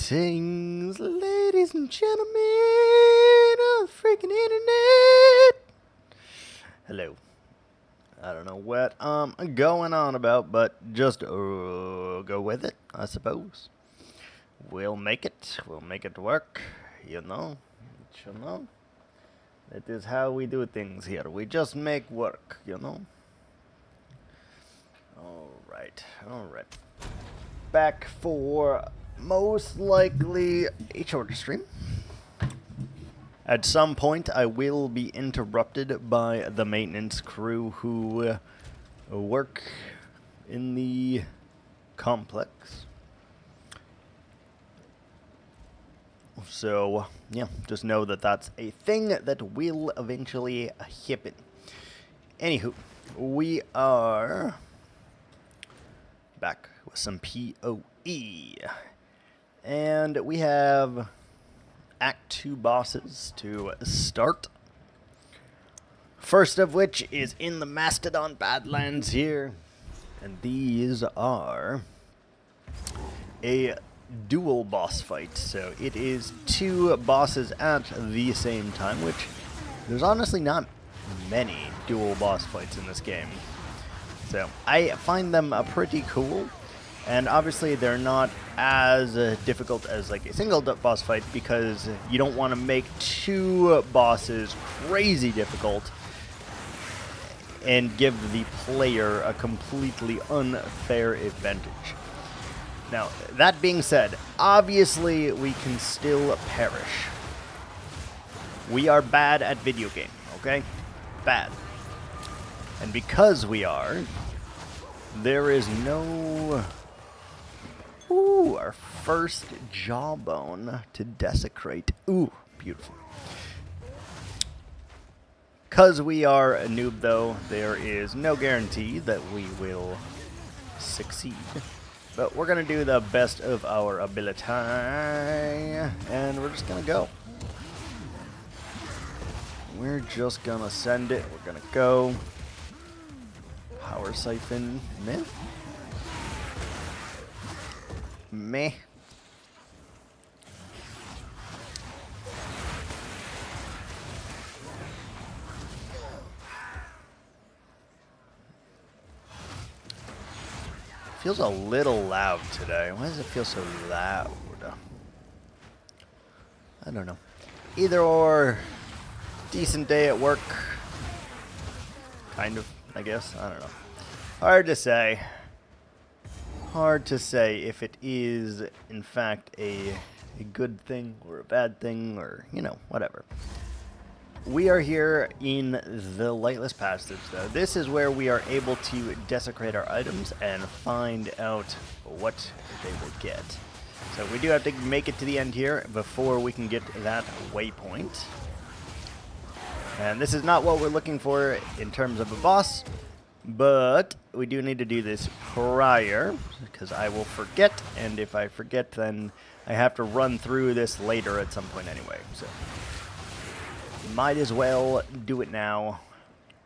Greetings, ladies and gentlemen of the freaking internet. Hello. I don't know what I'm going on about, but just go with it, I suppose. We'll make it. We'll make it work, you know. That is how we do things here. We just make work, you know. Alright. Back for most likely a shorter stream. At some point, I will be interrupted by the maintenance crew who work in the complex. So, yeah, just know that that's a thing that will eventually happen. Anywho, we are back with some PoE. And we have Act 2 bosses to start. First of which is in the Mastodon Badlands here. And these are a dual boss fight. So it is two bosses at the same time, which there's honestly not many dual boss fights in this game. So I find them pretty cool. And obviously they're not as difficult as like a single boss fight because you don't want to make two bosses crazy difficult and give the player a completely unfair advantage. Now, that being said, obviously we can still perish. We are bad at video game, okay? Bad. And because we are, there is no... Ooh, our first jawbone to desecrate. Ooh, beautiful. Because we are a noob, though, there is no guarantee that we will succeed. But we're going to do the best of our ability, and we're just going to go. We're just going to send it. We're going to go. Power siphon. Meh. Feels a little loud today. Why does it feel so loud? I don't know. Either or, decent day at work. Kind of, I guess. I don't know. Hard to say. Hard to say if it is, in fact, a good thing or a bad thing or, you know, whatever. We are here in the Lightless Passage, though. This is where we are able to desecrate our items and find out what they will get. So we do have to make it to the end here before we can get that waypoint. And this is not what we're looking for in terms of a boss. But we do need to do this prior, because I will forget, and if I forget, then I have to run through this later at some point anyway. So, might as well do it now,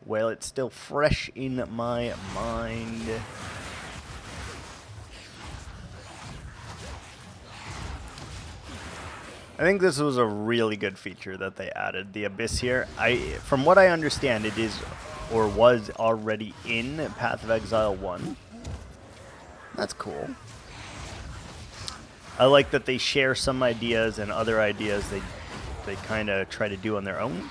while it's still fresh in my mind. I think this was a really good feature that they added, the Abyss here. From what I understand, it is... or was already in Path of Exile 1. That's cool. I like that they share some ideas and other ideas they kind of try to do on their own.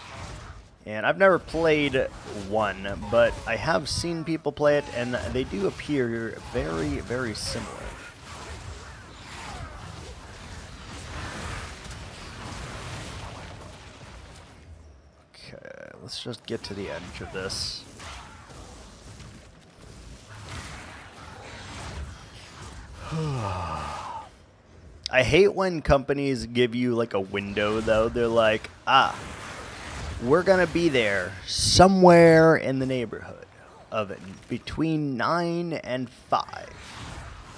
And I've never played 1, but I have seen people play it, and they do appear very, very similar. Let's just get to the edge of this. I hate when companies give you like a window, though. They're like, we're going to be there somewhere in the neighborhood of it between 9 and 5.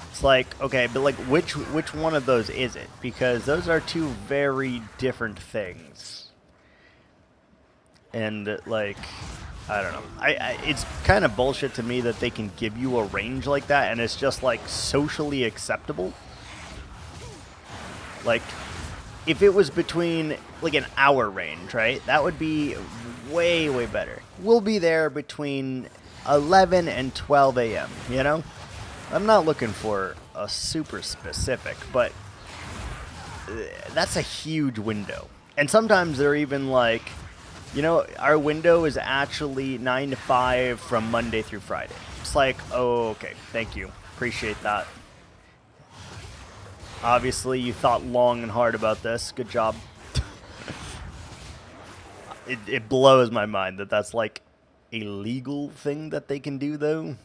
It's like, okay, but like which one of those is it? Because those are two very different things. And, like, I don't know. It's kind of bullshit to me that they can give you a range like that, and it's just, like, socially acceptable. Like, if it was between, like, an hour range, right? That would be way, way better. We'll be there between 11 and 12 a.m., you know? I'm not looking for a super specific, but that's a huge window. And sometimes they're even like, you know, our window is actually 9 to 5 from Monday through Friday. It's like, oh, okay, thank you. Appreciate that. Obviously, you thought long and hard about this. Good job. It blows my mind that that's like a legal thing that they can do, though.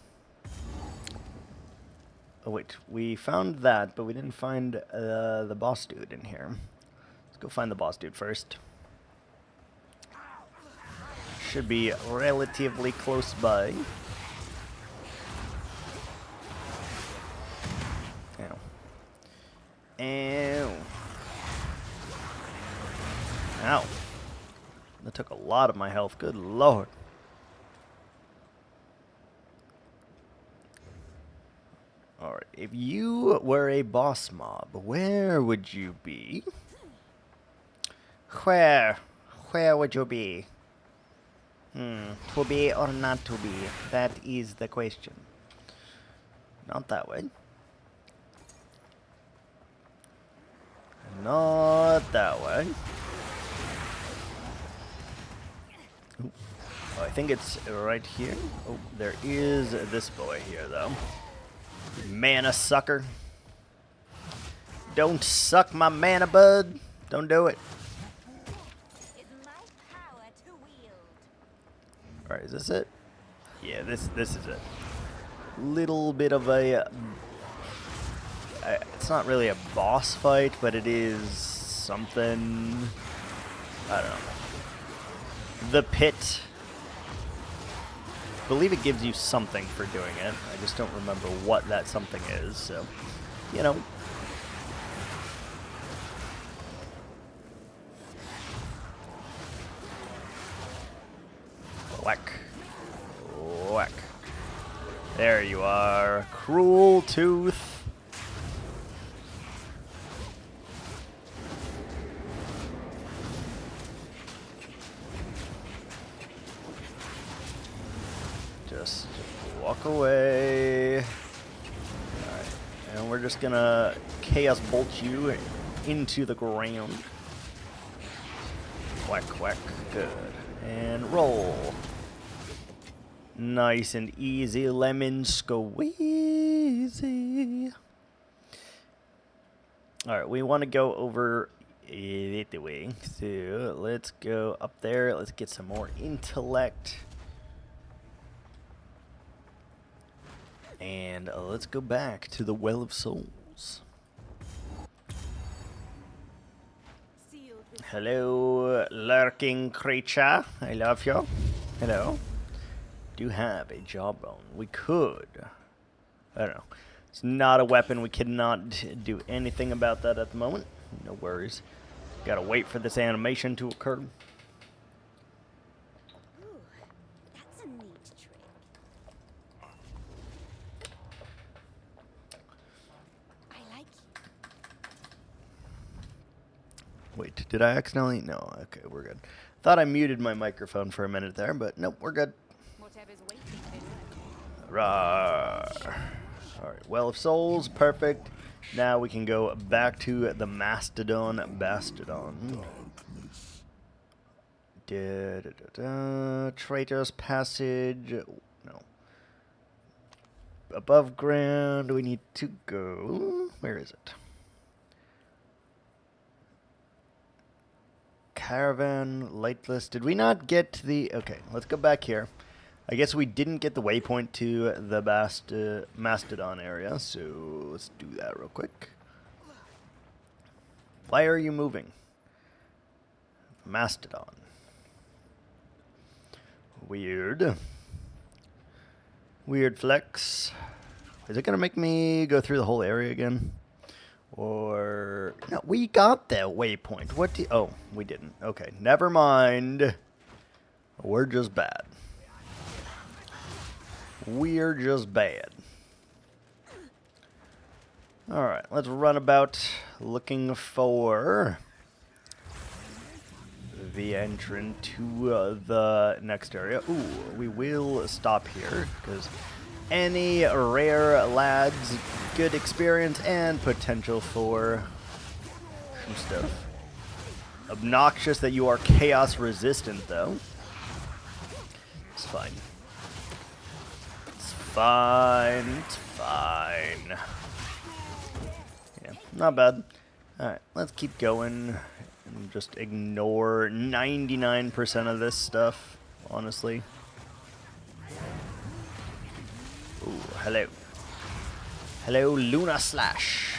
Oh, wait. We found that, but we didn't find the boss dude in here. Let's go find the boss dude first. Should be relatively close by. Ow. Ow. Ow. That took a lot of my health. Good lord. Alright, if you were a boss mob, where would you be? Where? Where would you be? To be or not to be? That is the question. Not that way. Not that way. Ooh. Oh, I think it's right here. Oh, there is this boy here, though. Mana sucker. Don't suck my mana, bud. Don't do it. Alright, is this it? Yeah, this is it. Little bit of a... it's not really a boss fight, but it is something... I don't know. The pit. I believe it gives you something for doing it. I just don't remember what that something is, so... You know. Whack. Whack. There you are. Cruel Tooth. Just walk away. Alright. And we're just gonna Chaos Bolt you into the ground. Whack, whack. Good. And roll. Nice and easy, lemon squeezy. Alright, we want to go over it the way. So let's go up there. Let's get some more intellect. And let's go back to the Well of Souls. Hello, lurking creature. I love you. Hello. Do have a jawbone. We could. I don't know. It's not a weapon. We cannot do anything about that at the moment. No worries. Gotta wait for this animation to occur. Ooh, that's a neat trick. I like you. Wait, did I accidentally? No. Okay, we're good. Thought I muted my microphone for a minute there, but nope, we're good. Rawr. Alright, Well of Souls, perfect. Now we can go back to the Mastodon Bastodon. Traitor's Passage. No. Above ground, we need to go. Where is it? Caravan, Lightless. Did we not get the... Okay, let's go back here. I guess we didn't get the waypoint to the Mastodon area, so let's do that real quick. Why are you moving? Mastodon. Weird. Weird flex. Is it going to make me go through the whole area again? Or... No, we got that waypoint. What do... Oh, we didn't. Okay, never mind. We're just bad. We're just bad. Alright, let's run about looking for the entrance to the next area. Ooh, we will stop here, because any rare lads, good experience, and potential for some stuff. Obnoxious that you are chaos resistant, though. It's fine. It's fine. It's fine. Yeah, not bad. Alright, let's keep going and just ignore 99% of this stuff, honestly. Ooh, hello. Hello, Luna Slash.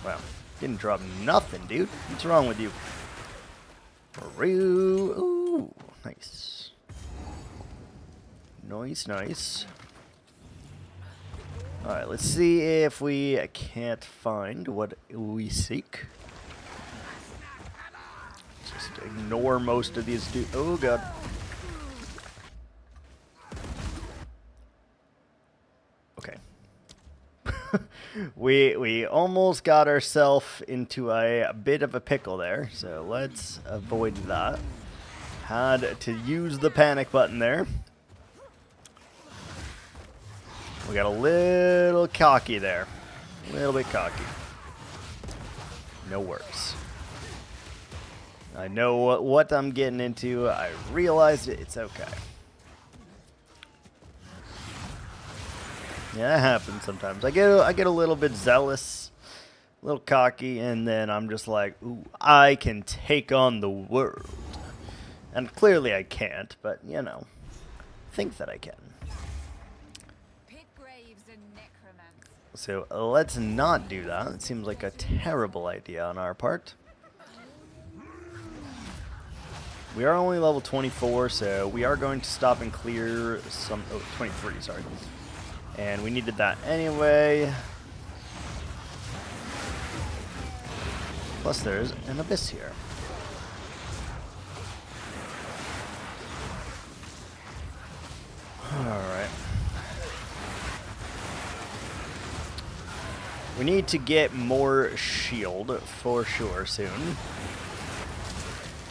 Wow, didn't drop nothing, dude. What's wrong with you? Ooh, nice. Nice, nice. Alright, let's see if we can't find what we seek. Just ignore most of these dudes. Oh god. Okay. we almost got ourselves into a bit of a pickle there, so let's avoid that. Had to use the panic button there. We got a little cocky there. A little bit cocky. No worries. I know what I'm getting into. I realized it. It's okay. Yeah, that happens sometimes. I get a little bit zealous, a little cocky, and then I'm just like, ooh, I can take on the world. And clearly I can't, but, you know, think that I can. So let's not do that. It seems like a terrible idea on our part. We are only level 24, so we are going to stop and clear some... Oh, 23, sorry. And we needed that anyway. Plus there's an abyss here. Alright. We need to get more shield for sure soon.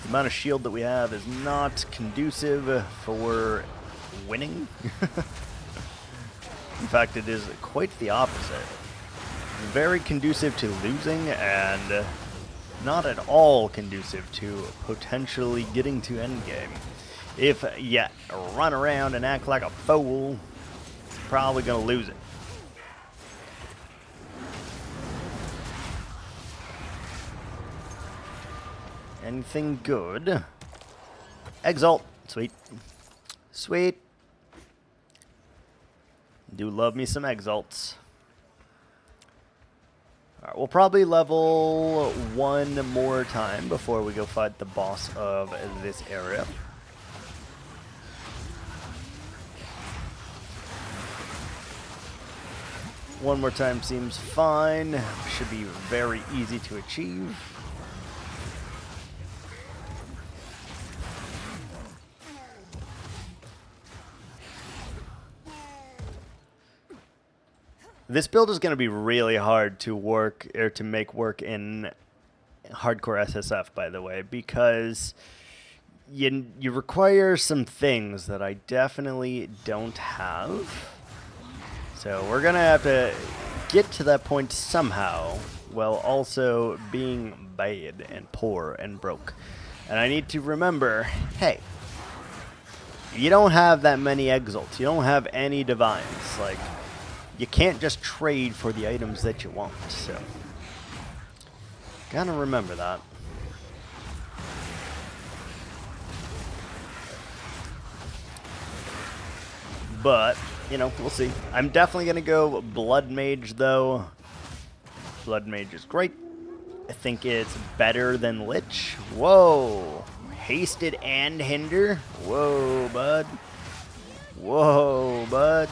The amount of shield that we have is not conducive for winning. In fact, it is quite the opposite. Very conducive to losing and not at all conducive to potentially getting to endgame. If you run around and act like a fool, you're probably going to lose it. Anything good? Exalt. Sweet. Sweet. Do love me some exalts. Alright, we'll probably level one more time before we go fight the boss of this area. One more time seems fine. Should be very easy to achieve. This build is going to be really hard to work or to make work in hardcore SSF, by the way, because you require some things that I definitely don't have. So we're going to have to get to that point somehow, while also being bad and poor and broke. And I need to remember, hey, you don't have that many exalts. You don't have any divines. Like, you can't just trade for the items that you want, so gotta remember that. But, you know, we'll see. I'm definitely gonna go Blood Mage, though. Blood Mage is great. I think it's better than Lich. Whoa. Hasted and Hinder. Whoa, bud. Whoa, bud.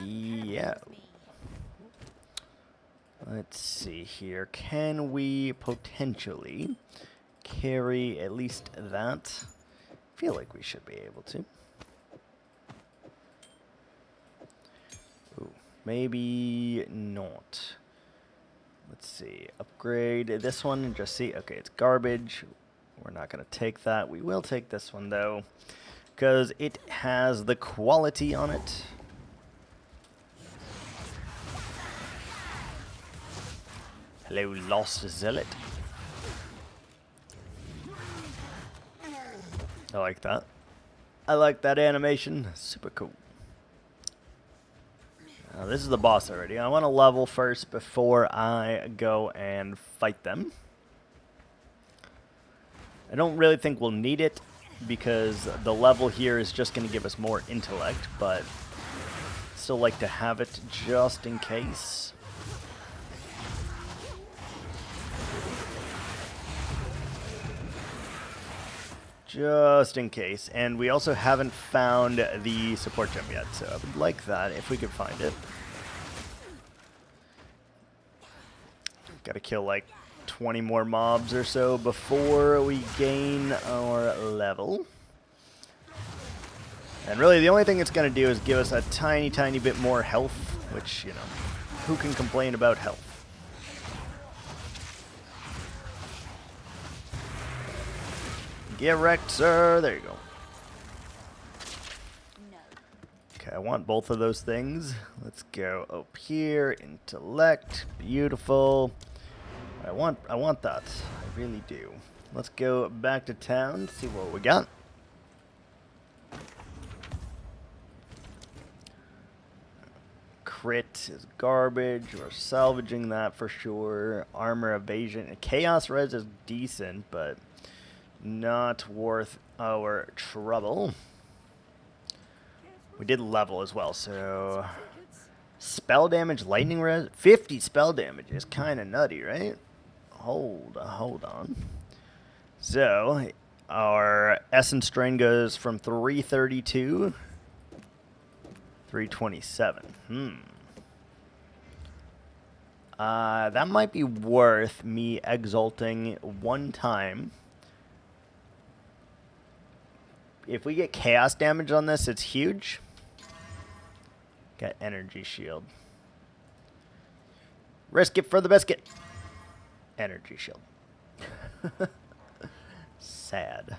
Yeah. Let's see here. Can we potentially carry at least that? Feel like we should be able to. Ooh, maybe not. Let's see. Upgrade this one and just see. Okay, it's garbage. We're not going to take that. We will take this one, though, because it has the quality on it. Hello, Lost Zealot. I like that. I like that animation. Super cool. Now, this is the boss already. I want to level first before I go and fight them. I don't really think we'll need it because the level here is just going to give us more intellect, but still like to have it just in case. Just in case. And we also haven't found the support gem yet, so I would like that if we could find it. Gotta kill like 20 more mobs or so before we gain our level. And really the only thing it's gonna do is give us a tiny bit more health, which, you know, who can complain about health? Get wrecked, sir. There you go. No. Okay, I want both of those things. Let's go up here. Intellect. Beautiful. I want that. I really do. Let's go back to town, see what we got. Crit is garbage. We're salvaging that for sure. Armor evasion. Chaos res is decent, but not worth our trouble. We did level as well, so spell damage, lightning res, 50 spell damage is kind of nutty, right? Hold on. So our essence strain goes from 332, 327. That might be worth me exalting one time. If we get chaos damage on this, it's huge. Got energy shield. Risk it for the biscuit. Energy shield. Sad.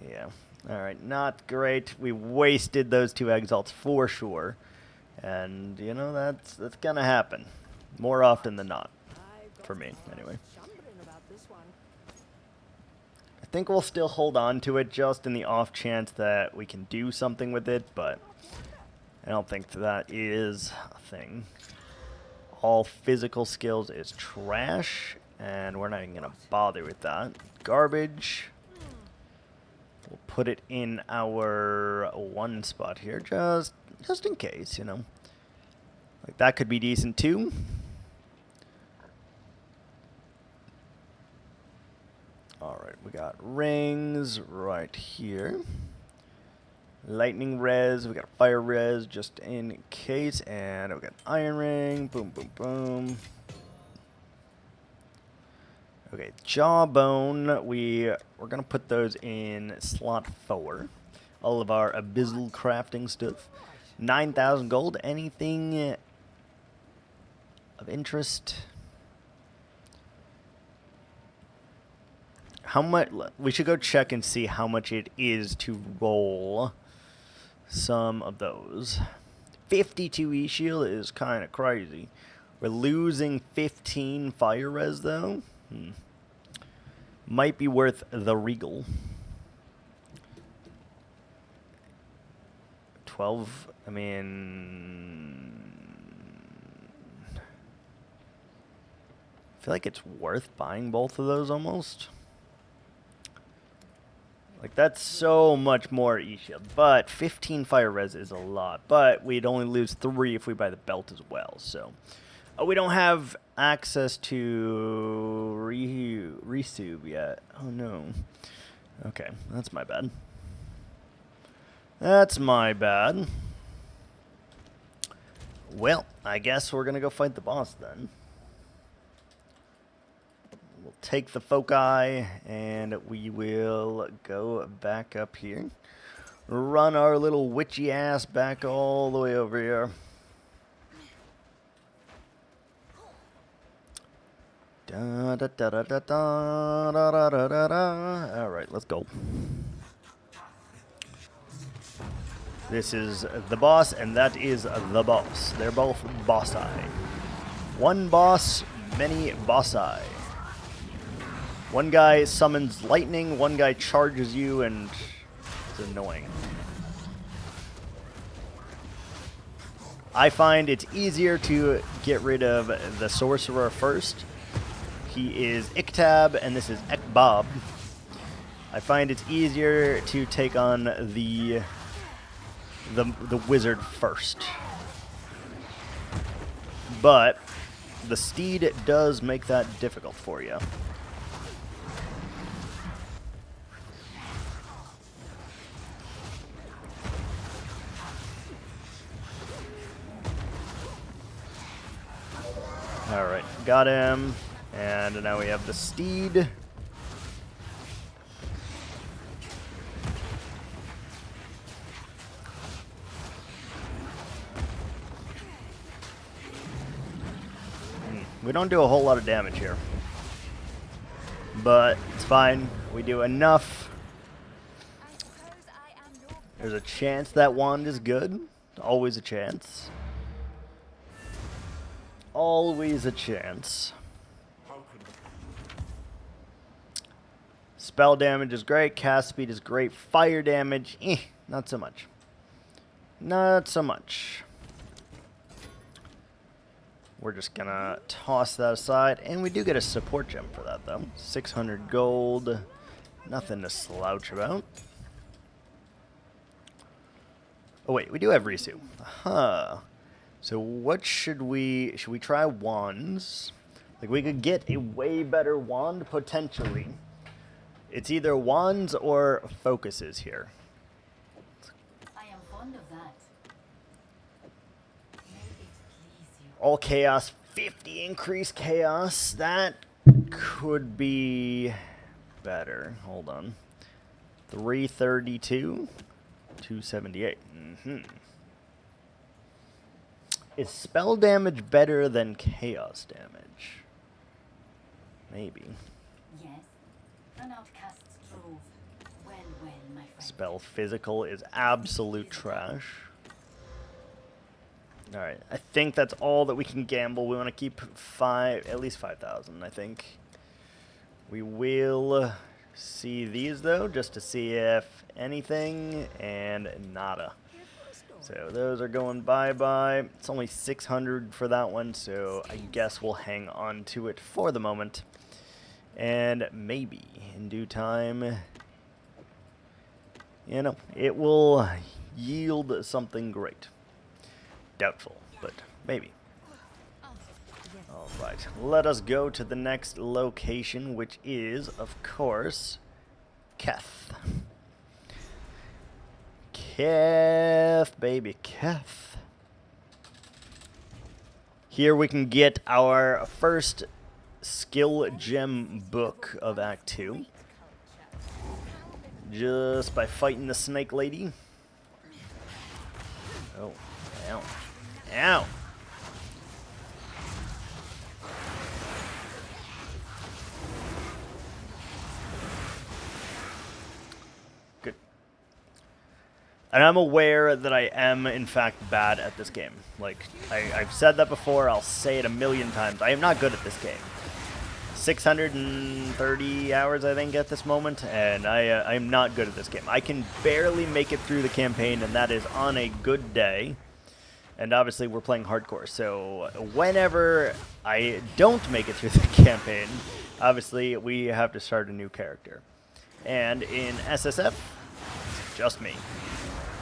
Yeah. Alright, not great. We wasted those 2 exalts for sure. And, you know, that's gonna happen. More often than not. For me, anyway. I think we'll still hold on to it just in the off chance that we can do something with it, but I don't think that is a thing. All physical skills is trash, and we're not even going to bother with that. Garbage. We'll put it in our one spot here, just in case, you know. Like, that could be decent too. Alright, we got rings right here. Lightning res, we got fire res just in case, and we got iron ring, boom, boom, boom. Okay, jawbone, we're gonna put those in slot 4. All of our abyssal crafting stuff. 9,000 gold, anything of interest? How much? We should go check and see how much it is to roll some of those. 52 E-shield is kind of crazy. We're losing 15 fire res though. Might be worth the regal. 12. I mean, I feel like it's worth buying both of those almost. Like, that's so much more E-shield. But 15 fire res is a lot. But we'd only lose 3 if we buy the belt as well. So, we don't have access to resub yet. Oh, no. Okay, that's my bad. That's my bad. Well, I guess we're going to go fight the boss then. we'll take the foci, and we will go back up here. Run our little witchy ass back all the way over here. Da, da, da, da, da, da, da, da, da, da. All right, let's go. This is the boss, and that is the boss. They're both bossi. One boss, many bossi. One guy summons lightning, one guy charges you, and it's annoying. I find it's easier to get rid of the sorcerer first. He is Iktab, and this is Ekbab. I find it's easier to take on the wizard first. But the steed does make that difficult for you. Alright, got him. And now we have the steed. We don't do a whole lot of damage here. But it's fine. We do enough. There's a chance that wand is good. Always a chance. Always a chance. Spell damage is great. Cast speed is great. Fire damage, not so much. Not so much. We're just gonna toss that aside, and we do get a support gem for that, though. 600 gold. Nothing to slouch about. Oh wait, we do have Risu. Huh. So what should we try wands? Like, we could get a way better wand potentially. It's either wands or focuses here. I am fond of that. May it please you. All chaos, 50 increased chaos. That could be better. Hold on. 332, 278. Is spell damage better than chaos damage? Maybe. Yes. An outcast's trove. Well, my friend. Spell physical is absolute trash. Alright, I think that's all that we can gamble. We want to keep at least 5,000, I think. We will see these, though, just to see if anything, and nada. So those are going bye-bye. It's only 600 for that one, so I guess we'll hang on to it for the moment. And maybe in due time, you know, it will yield something great. Doubtful, but maybe. Alright, let us go to the next location, which is, of course, Keth. Keth, baby, Keth. Here we can get our first skill gem book of Act 2. Just by fighting the snake lady. Oh, ow. Ow! Good. And I'm aware that I am, in fact, bad at this game. Like, I've said that before, I'll say it a million times. I am not good at this game. 630 hours, I think, at this moment, and I'm not good at this game. I can barely make it through the campaign, and that is on a good day. And obviously, we're playing hardcore, so whenever I don't make it through the campaign, obviously, we have to start a new character. And in SSF, it's just me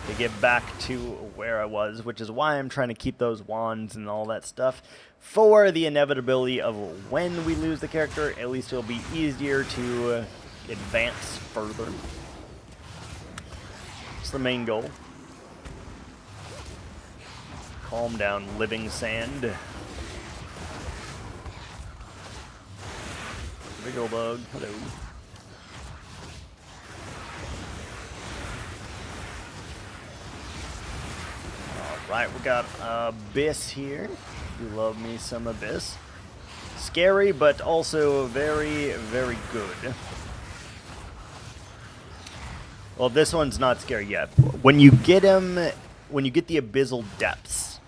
to get back to where I was, which is why I'm trying to keep those wands and all that stuff for the inevitability of when we lose the character. At least it'll be easier to advance further. It's the main goal. Calm down, living sand. Big ol' bug. Hello. Alright, we got Abyss here. You love me some Abyss. Scary, but also very, very good. Well, this one's not scary yet. When you get him, when you get the Abyssal Depths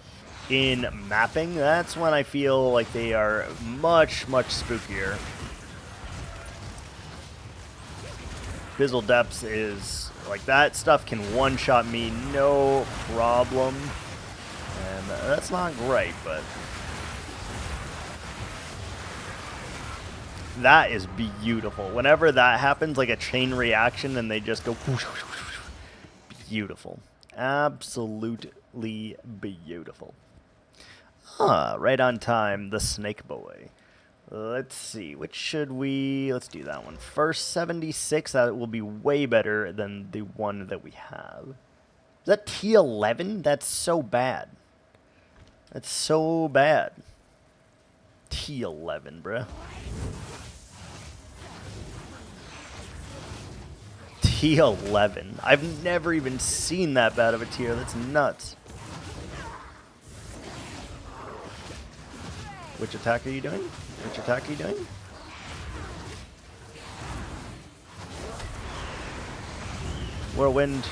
in mapping, that's when I feel like they are much, much spookier. Abyssal Depths is, like, that stuff can one-shot me no problem. And that's not great, but that is beautiful. Whenever that happens, like a chain reaction, and they just go whoosh, whoosh, whoosh, whoosh. Beautiful. Absolutely beautiful. Ah, right on time, the Snake Boy. Let's see, which should we... Let's do that one. First 76, that will be way better than the one that we have. Is that T11? That's so bad. That's so bad. T11, bruh. T11. I've never even seen that bad of a tier. That's nuts. Which attack are you doing? Which attack are you doing? Whirlwind.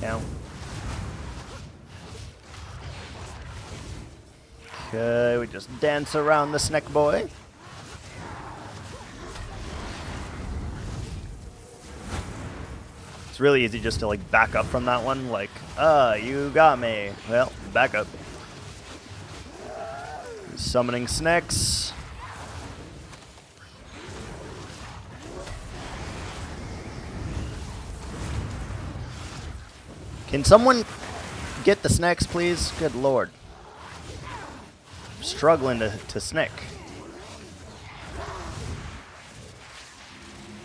Down. Okay, we just dance around the Snake Boy. It's really easy just to like back up from that one, like, you got me. Well, back up. Summoning snakes. Can someone get the snakes, please? Good lord. I'm struggling to snake.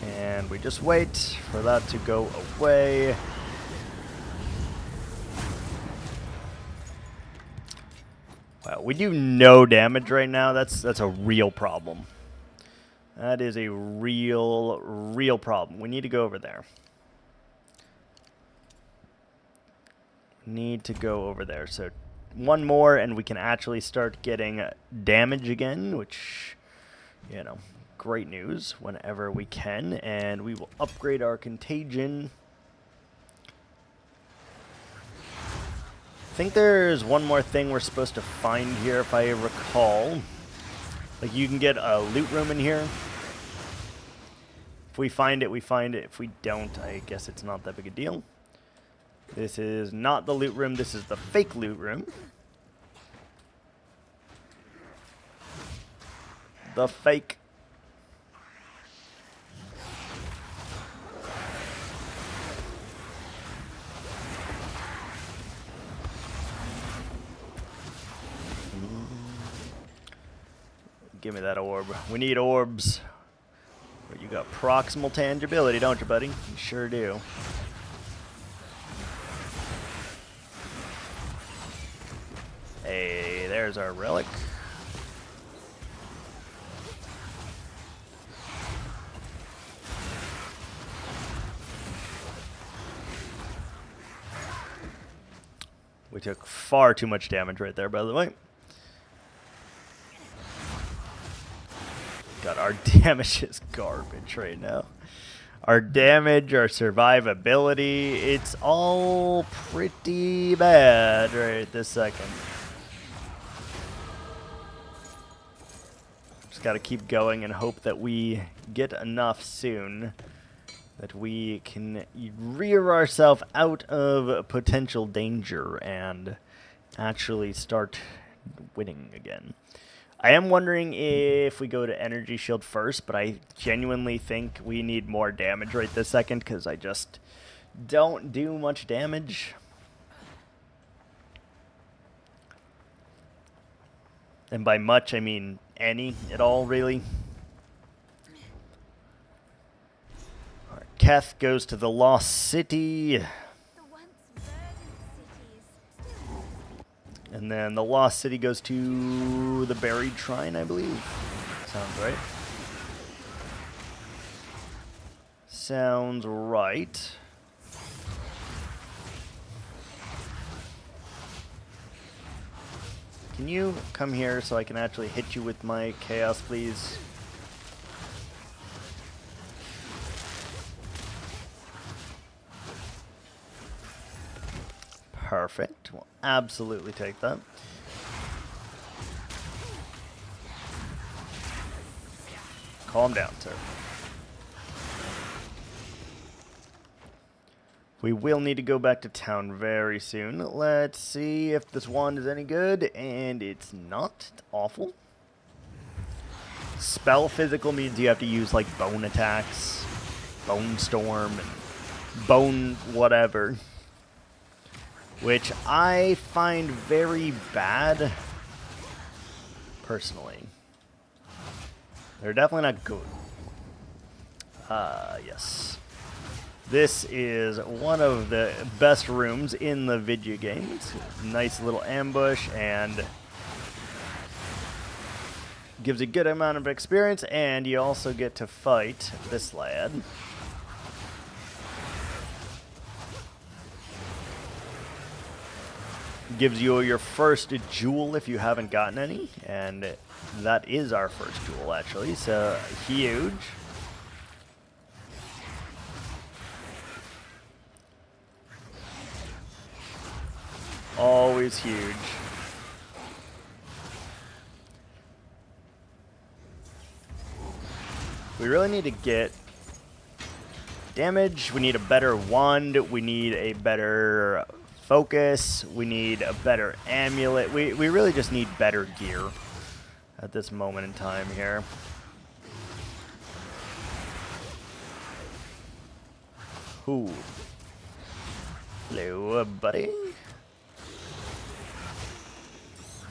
And we just wait for that to go away. Wow, we do no damage right now. That's a real problem. That is a real problem. We need to go over there. Need to go over there. So one more and we can actually start getting damage again, which, you know, great news whenever we can. And we will upgrade our contagion. I think there's one more thing we're supposed to find here, if I recall. Like, you can get a loot room in here. If we find it, we find it. If we don't, I guess it's not that big a deal. This is not the loot room. This is the fake loot room. The fake. Give me that orb. We need orbs. You got proximal tangibility, don't you, buddy? You sure do. Hey, there's our relic. We took far too much damage right there, by the way. God, our damage is garbage right now. Our damage, our survivability, it's all pretty bad right this second. Just gotta keep going and hope that we get enough soon that we can rear ourselves out of potential danger and actually start winning again. I am wondering if we go to Energy Shield first, but I genuinely think we need more damage right this second because I just don't do much damage. And by much, I mean any at all, really. Our Keth goes to the Lost City. The once verdant cities. And And then the Lost City goes to the Buried Shrine, I believe. Sounds right. Sounds right. Can you come here so I can actually hit you with my chaos, please? Perfect. We'll absolutely take that. Calm down, sir. We will need to go back to town very soon. Let's see if this wand is any good, and it's not. It's awful. Spell physical means you have to use like bone attacks, bone storm, and bone whatever, which I find very bad personally. They're definitely not good. Yes. This is one of the best rooms in the video game. It's a nice little ambush and gives a good amount of experience, and you also get to fight this lad. Gives you your first jewel if you haven't gotten any, and that is our first jewel actually, so huge. Always huge. We really need to get damage. We need a better wand. We need a better focus. We need a better amulet. We really just need better gear at this moment in time here. Ooh. Hello, buddy.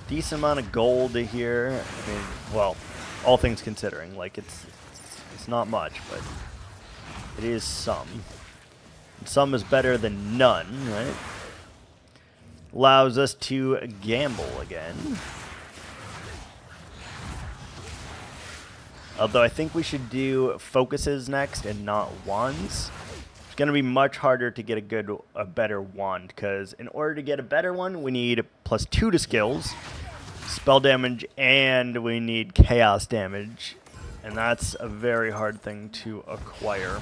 Decent amount of gold here. I mean, well, all things considering, like it's not much, but it is some. And some is better than none, right? Allows us to gamble again. Although I think we should do focuses next and not wands. It's going to be much harder to get a better wand, because in order to get a better one, we need +2 to skills, spell damage, and we need chaos damage. And that's a very hard thing to acquire.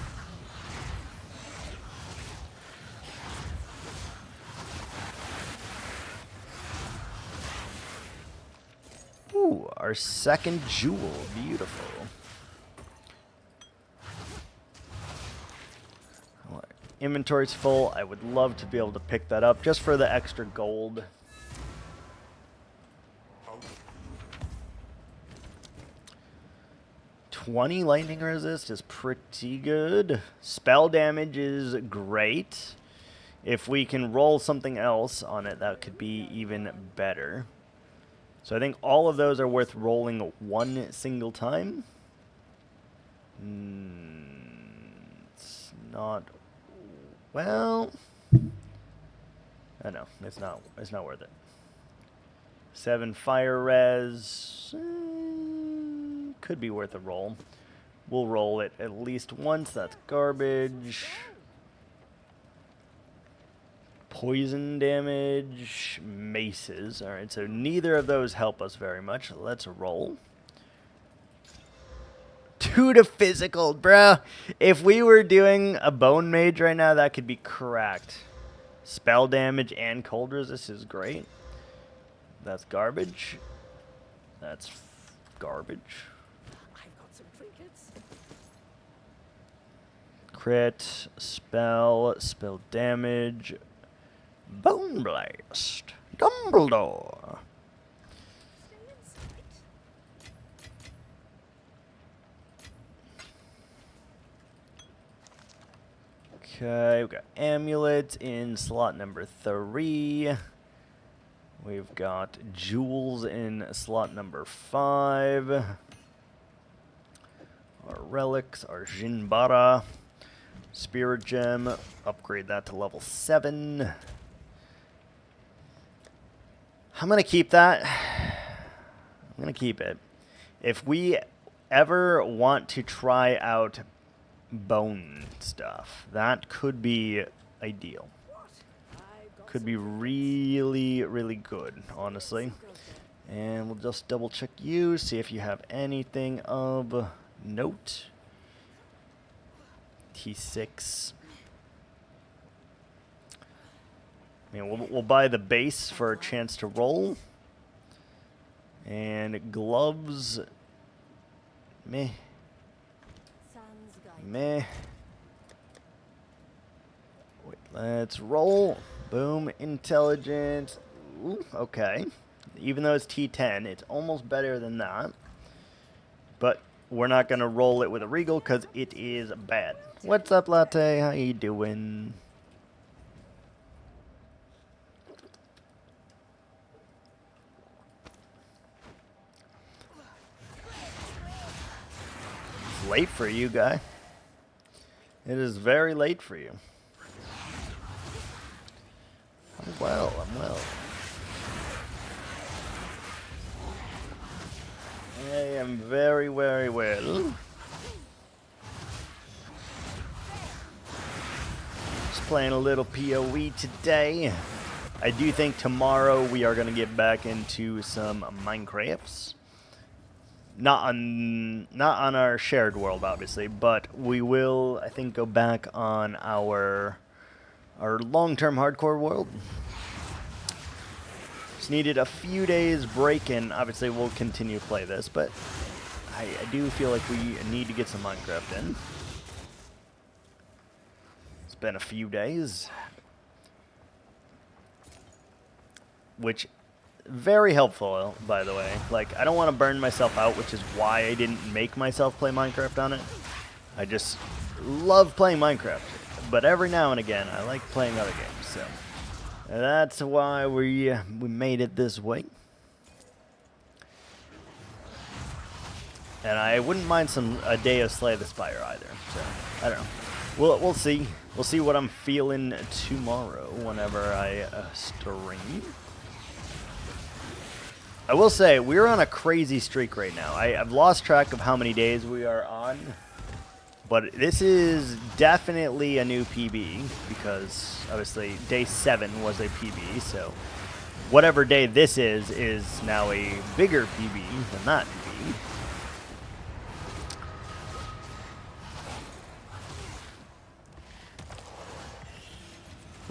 Ooh, our second jewel. Beautiful. Inventory's full. I would love to be able to pick that up just for the extra gold. $20 lightning resist is pretty good. Spell damage is great. If we can roll something else on it, that could be even better. So I think all of those are worth rolling one single time. It's not... Well, I know it's not worth it. 7 fire res could be worth a roll. We'll roll it at least once. That's garbage. Poison damage, maces. All right, so neither of those help us very much. Let's roll. 2 to physical, bruh. If we were doing a bone mage right now, that could be cracked. Spell damage and cold resist is great. That's garbage. That's garbage. I've got some trinkets. Crit, spell damage. Bone blast. Dumbledore. Stay in sight. Okay, we've got amulets in slot number 3. We've got jewels in slot number 5. Our relics, our Jinbara. Spirit gem, upgrade that to level 7. I'm going to keep that. I'm going to keep it. If we ever want to try out bone stuff, that could be ideal. Could be really, really good, honestly. And we'll just double check you, see if you have anything of note. T6. I mean, we'll buy the base for a chance to roll. And gloves. Meh. Meh. Wait, let's roll. Boom. Intelligence. Ooh, okay. Even though it's T10, it's almost better than that. But we're not going to roll it with a Regal because it is bad. What's up, Latte? How you doing? It's late for you, guy. It is very late for you. I'm well. I'm well. I am very, very well. Just playing a little PoE today. I do think tomorrow we are going to get back into some Minecrafts. Not on our shared world, obviously, but we will, I think, go back on our long-term hardcore world. Just needed a few days break, and obviously we'll continue to play this, but I do feel like we need to get some Minecraft in. It's been a few days, which very helpful, by the way. Like, I don't want to burn myself out, which is why I didn't make myself play Minecraft on it. I just love playing Minecraft, but every now and again I like playing other games, so that's why we made it this way. And I wouldn't mind a day of Slay the Spire either. So I don't know. We'll see. We'll see what I'm feeling tomorrow whenever I stream. I will say we're on a crazy streak right now. I've lost track of how many days we are on, but this is definitely a new PB because obviously day 7 was a PB. So whatever day this is now a bigger PB than that PB.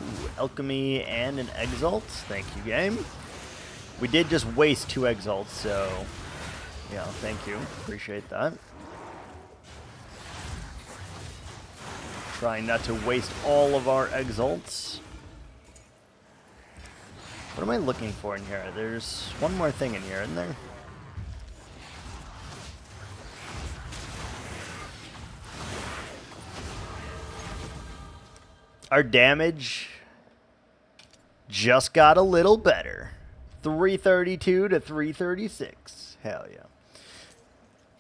Ooh, alchemy and an exalt. Thank you, game. We did just waste 2 exalts, so yeah, thank you. Appreciate that. Trying not to waste all of our exalts. What am I looking for in here? There's one more thing in here, isn't there? Our damage just got a little better. 332 to 336. Hell yeah.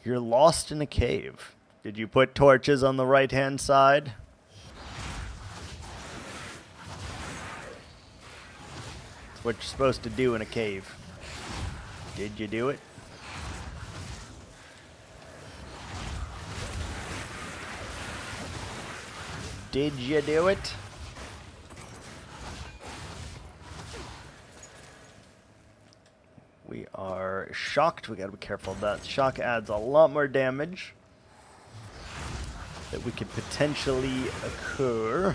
You're lost in a cave. Did you put torches on the right-hand side? That's what you're supposed to do in a cave. Did you do it? Did you do it? We are shocked. We gotta be careful of that. Shock adds a lot more damage that we could potentially occur.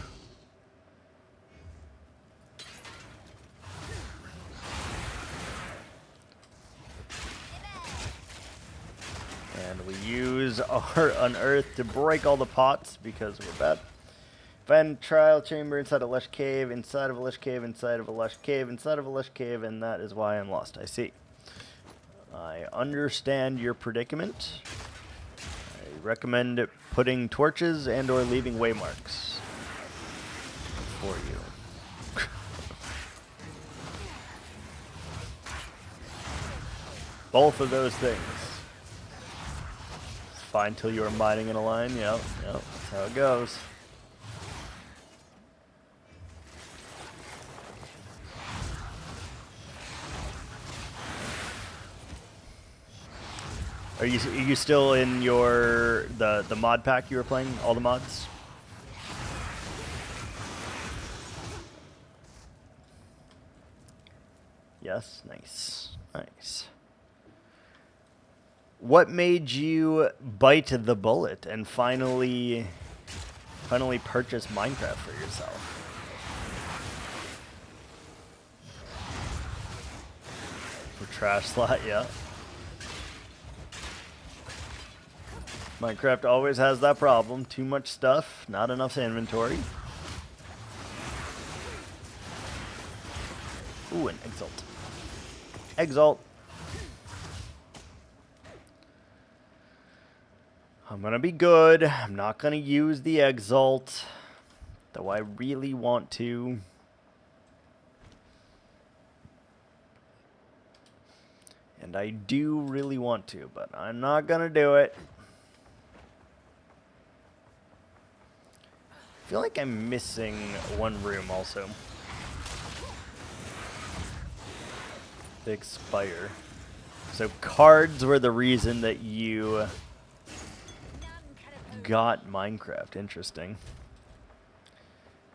And we use our unearth to break all the pots because we're bad. Find trial chamber inside a lush cave, inside of a lush cave, inside of a lush cave, inside of a lush cave, and that is why I'm lost. I see. I understand your predicament. I recommend putting torches and or leaving waymarks for you. Both of those things. It's fine till you are mining in a line. Yep, that's how it goes. Are you still in your the mod pack you were playing? All the mods? Yes, nice. Nice. What made you bite the bullet and finally purchase Minecraft for yourself? For Jschlatt, yeah. Minecraft always has that problem. Too much stuff, not enough inventory. Ooh, an exalt. Exalt. I'm gonna be good. I'm not gonna use the exalt, though I really want to. And I do really want to, but I'm not gonna do it. I feel like I'm missing one room also. The expire. So cards were the reason that you got Minecraft. Interesting.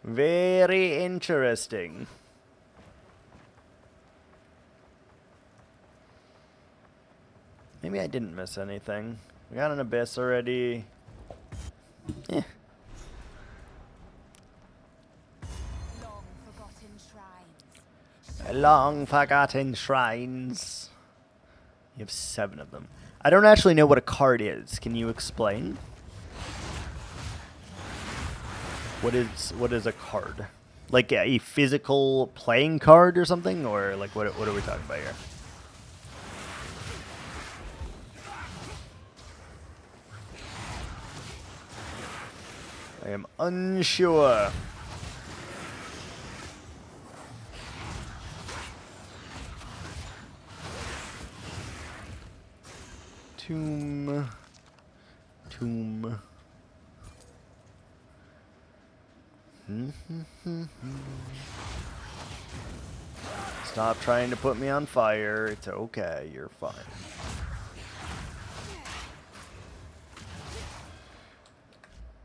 Very interesting. Maybe I didn't miss anything. We got an abyss already. Eh. Long forgotten shrines. Long forgotten shrines. You have 7 of them. I don't actually know what a card is. Can you explain? What is a card? Like a physical playing card or something? Or like what are we talking about here? I am unsure. Tomb. Stop trying to put me on fire. It's okay. You're fine.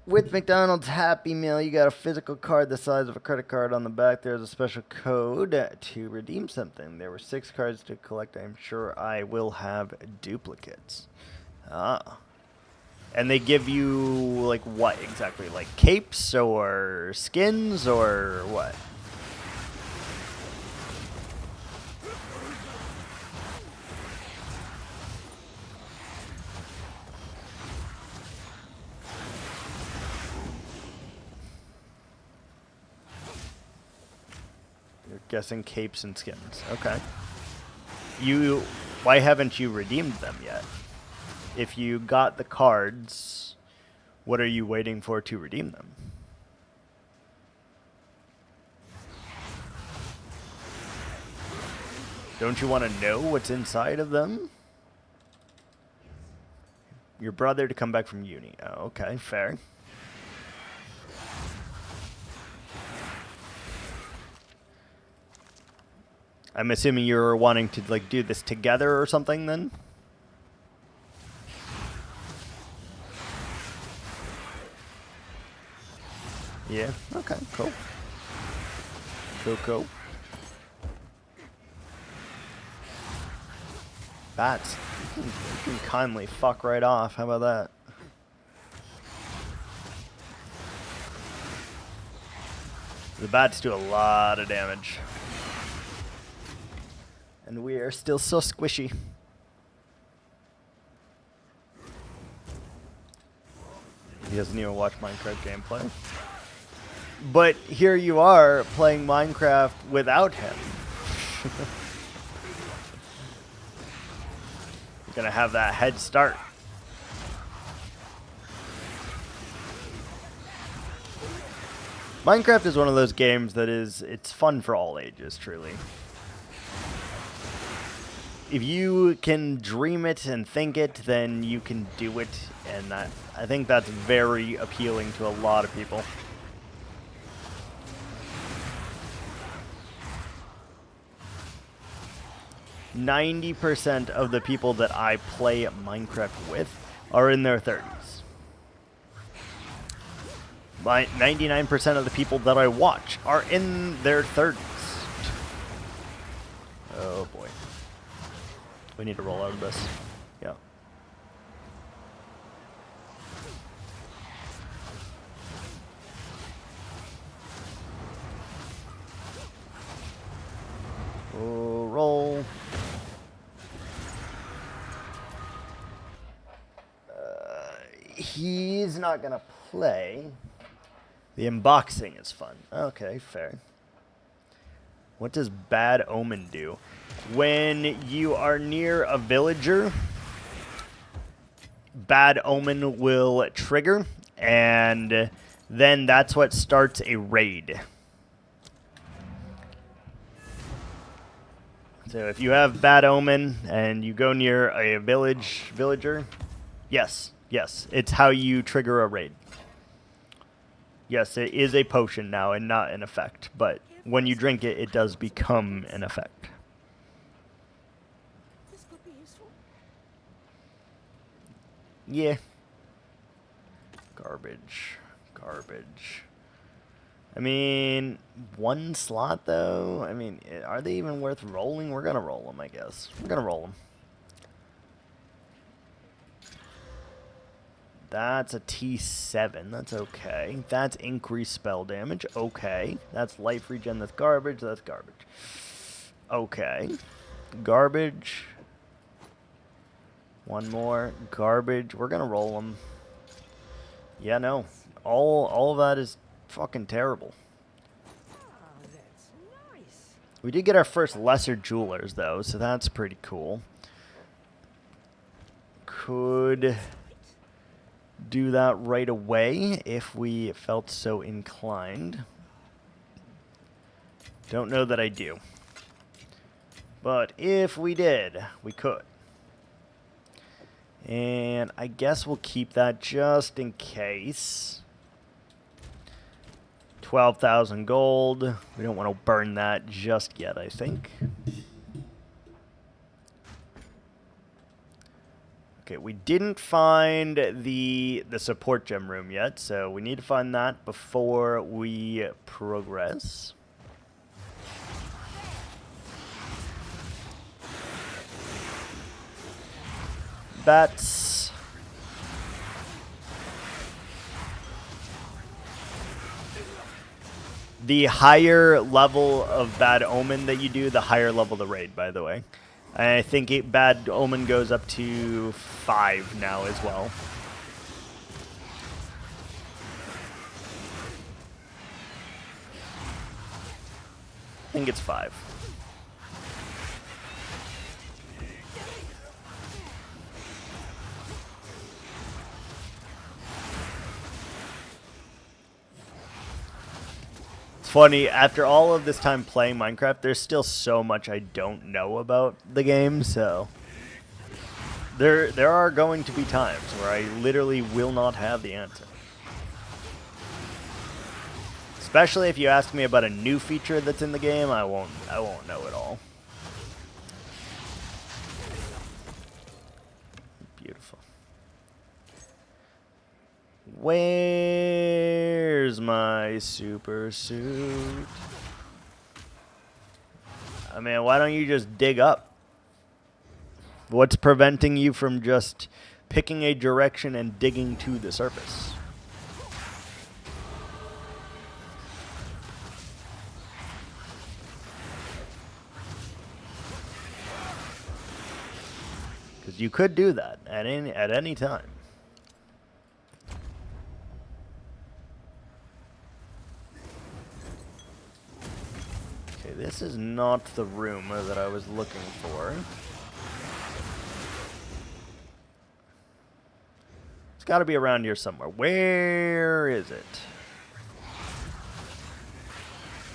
With McDonald's Happy Meal, you got a physical card the size of a credit card. On the back, there's a special code to redeem something. There were 6 cards to collect. I'm sure I will have duplicates. Ah. And they give you, like, what exactly? Like capes or skins or what? You're guessing capes and skins. Okay. Why haven't you redeemed them yet? If you got the cards, what are you waiting for to redeem them? Don't you want to know what's inside of them? Your brother to come back from uni. Oh, okay, fair. I'm assuming you're wanting to like do this together or something then? Yeah, okay, cool. Cool. Bats. You can kindly fuck right off. How about that? The bats do a lot of damage. And we are still so squishy. He doesn't even watch Minecraft gameplay. But here you are playing Minecraft without him. You're gonna have that head start. Minecraft is one of those games that it's fun for all ages, truly. If you can dream it and think it, then you can do it, and I think that's very appealing to a lot of people. 90% of the people that I play Minecraft with are in their 30s. 99% of the people that I watch are in their 30s. Oh boy. We need to roll out of this. Yeah. Oh, roll. He's not gonna play. The unboxing is fun. Okay, fair. What does Bad Omen do? When you are near a villager, Bad Omen will trigger, and then that's what starts a raid. So if you have Bad Omen and you go near a villager, yes, it's how you trigger a raid. Yes, it is a potion now and not an effect, but when you drink it, it does become an effect. This could be useful. Yeah. Garbage. I mean, one slot though? I mean, are they even worth rolling? We're gonna roll them, I guess. We're gonna roll them. That's a T7. That's okay. That's increased spell damage. Okay. That's life regen. That's garbage. That's garbage. Okay. Garbage. One more. Garbage. We're going to roll them. Yeah, no. All of that is fucking terrible. That's nice. We did get our first lesser jewelers, though, so that's pretty cool. Could do that right away if we felt so inclined. Don't know that I do. But if we did, we could. And I guess we'll keep that just in case. 12,000 gold. We don't want to burn that just yet, I think. Okay, we didn't find the support gem room yet, so we need to find that before we progress. Bats. The higher level of Bad Omen that you do, the higher level the raid, by the way. I think Bad Omen goes up to 5 now as well. I think it's 5. Funny, after all of this time playing Minecraft, there's still so much I don't know about the game, so there are going to be times where I literally will not have the answer. Especially if you ask me about a new feature that's in the game, I won't know it all. Beautiful. Where's my super suit? I mean, why don't you just dig up? What's preventing you from just picking a direction and digging to the surface? Because you could do that at any time. Okay, this is not the room that I was looking for. It's got to be around here somewhere. Where is it?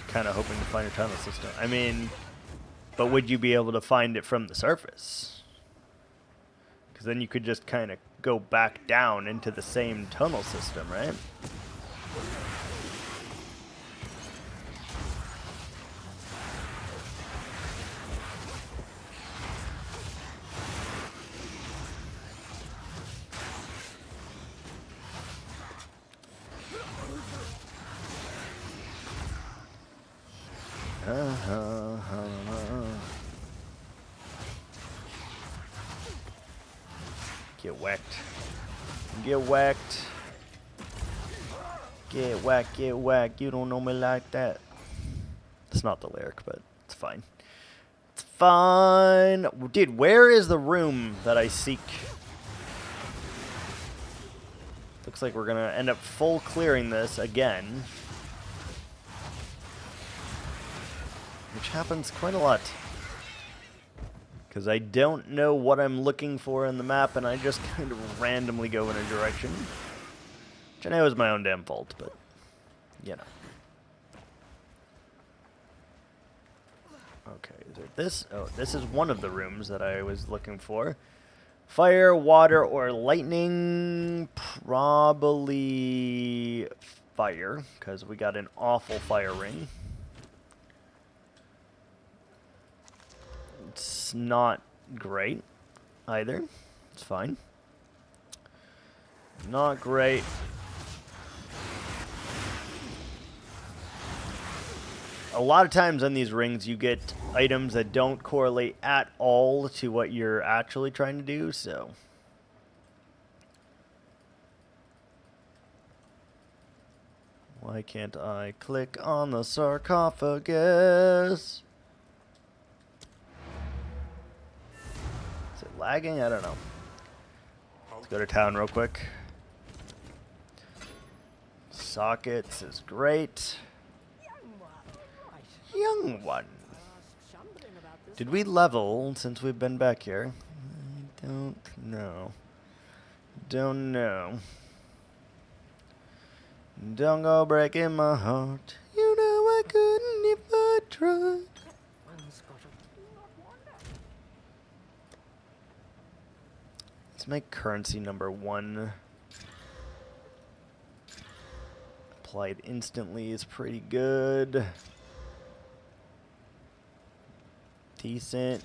Kind of hoping to find a tunnel system. I mean, but would you be able to find it from the surface? Because then you could just kind of go back down into the same tunnel system, right? Get whacked. Get whacked. Get whacked, get whacked. You don't know me like that. It's not the lyric, but it's fine. It's fine. Dude, where is the room that I seek? Looks like we're going to end up full clearing this again. Which happens quite a lot. Because I don't know what I'm looking for in the map, and I just kind of randomly go in a direction. Which I know is my own damn fault, but, you know. Okay, is there this? Oh, this is one of the rooms that I was looking for. Fire, water, or lightning? Probably fire, because we got an awful fire ring. It's not great either. It's fine. Not great. A lot of times on these rings you get items that don't correlate at all to what you're actually trying to do, so. Why can't I click on the sarcophagus? Is it lagging? I don't know. Let's go to town real quick. Sockets is great. Young one. Did we level since we've been back here? I don't know. Don't know. Don't go breaking my heart. You know I couldn't if I tried. Let's make currency number 1. Applied instantly is pretty good. Decent.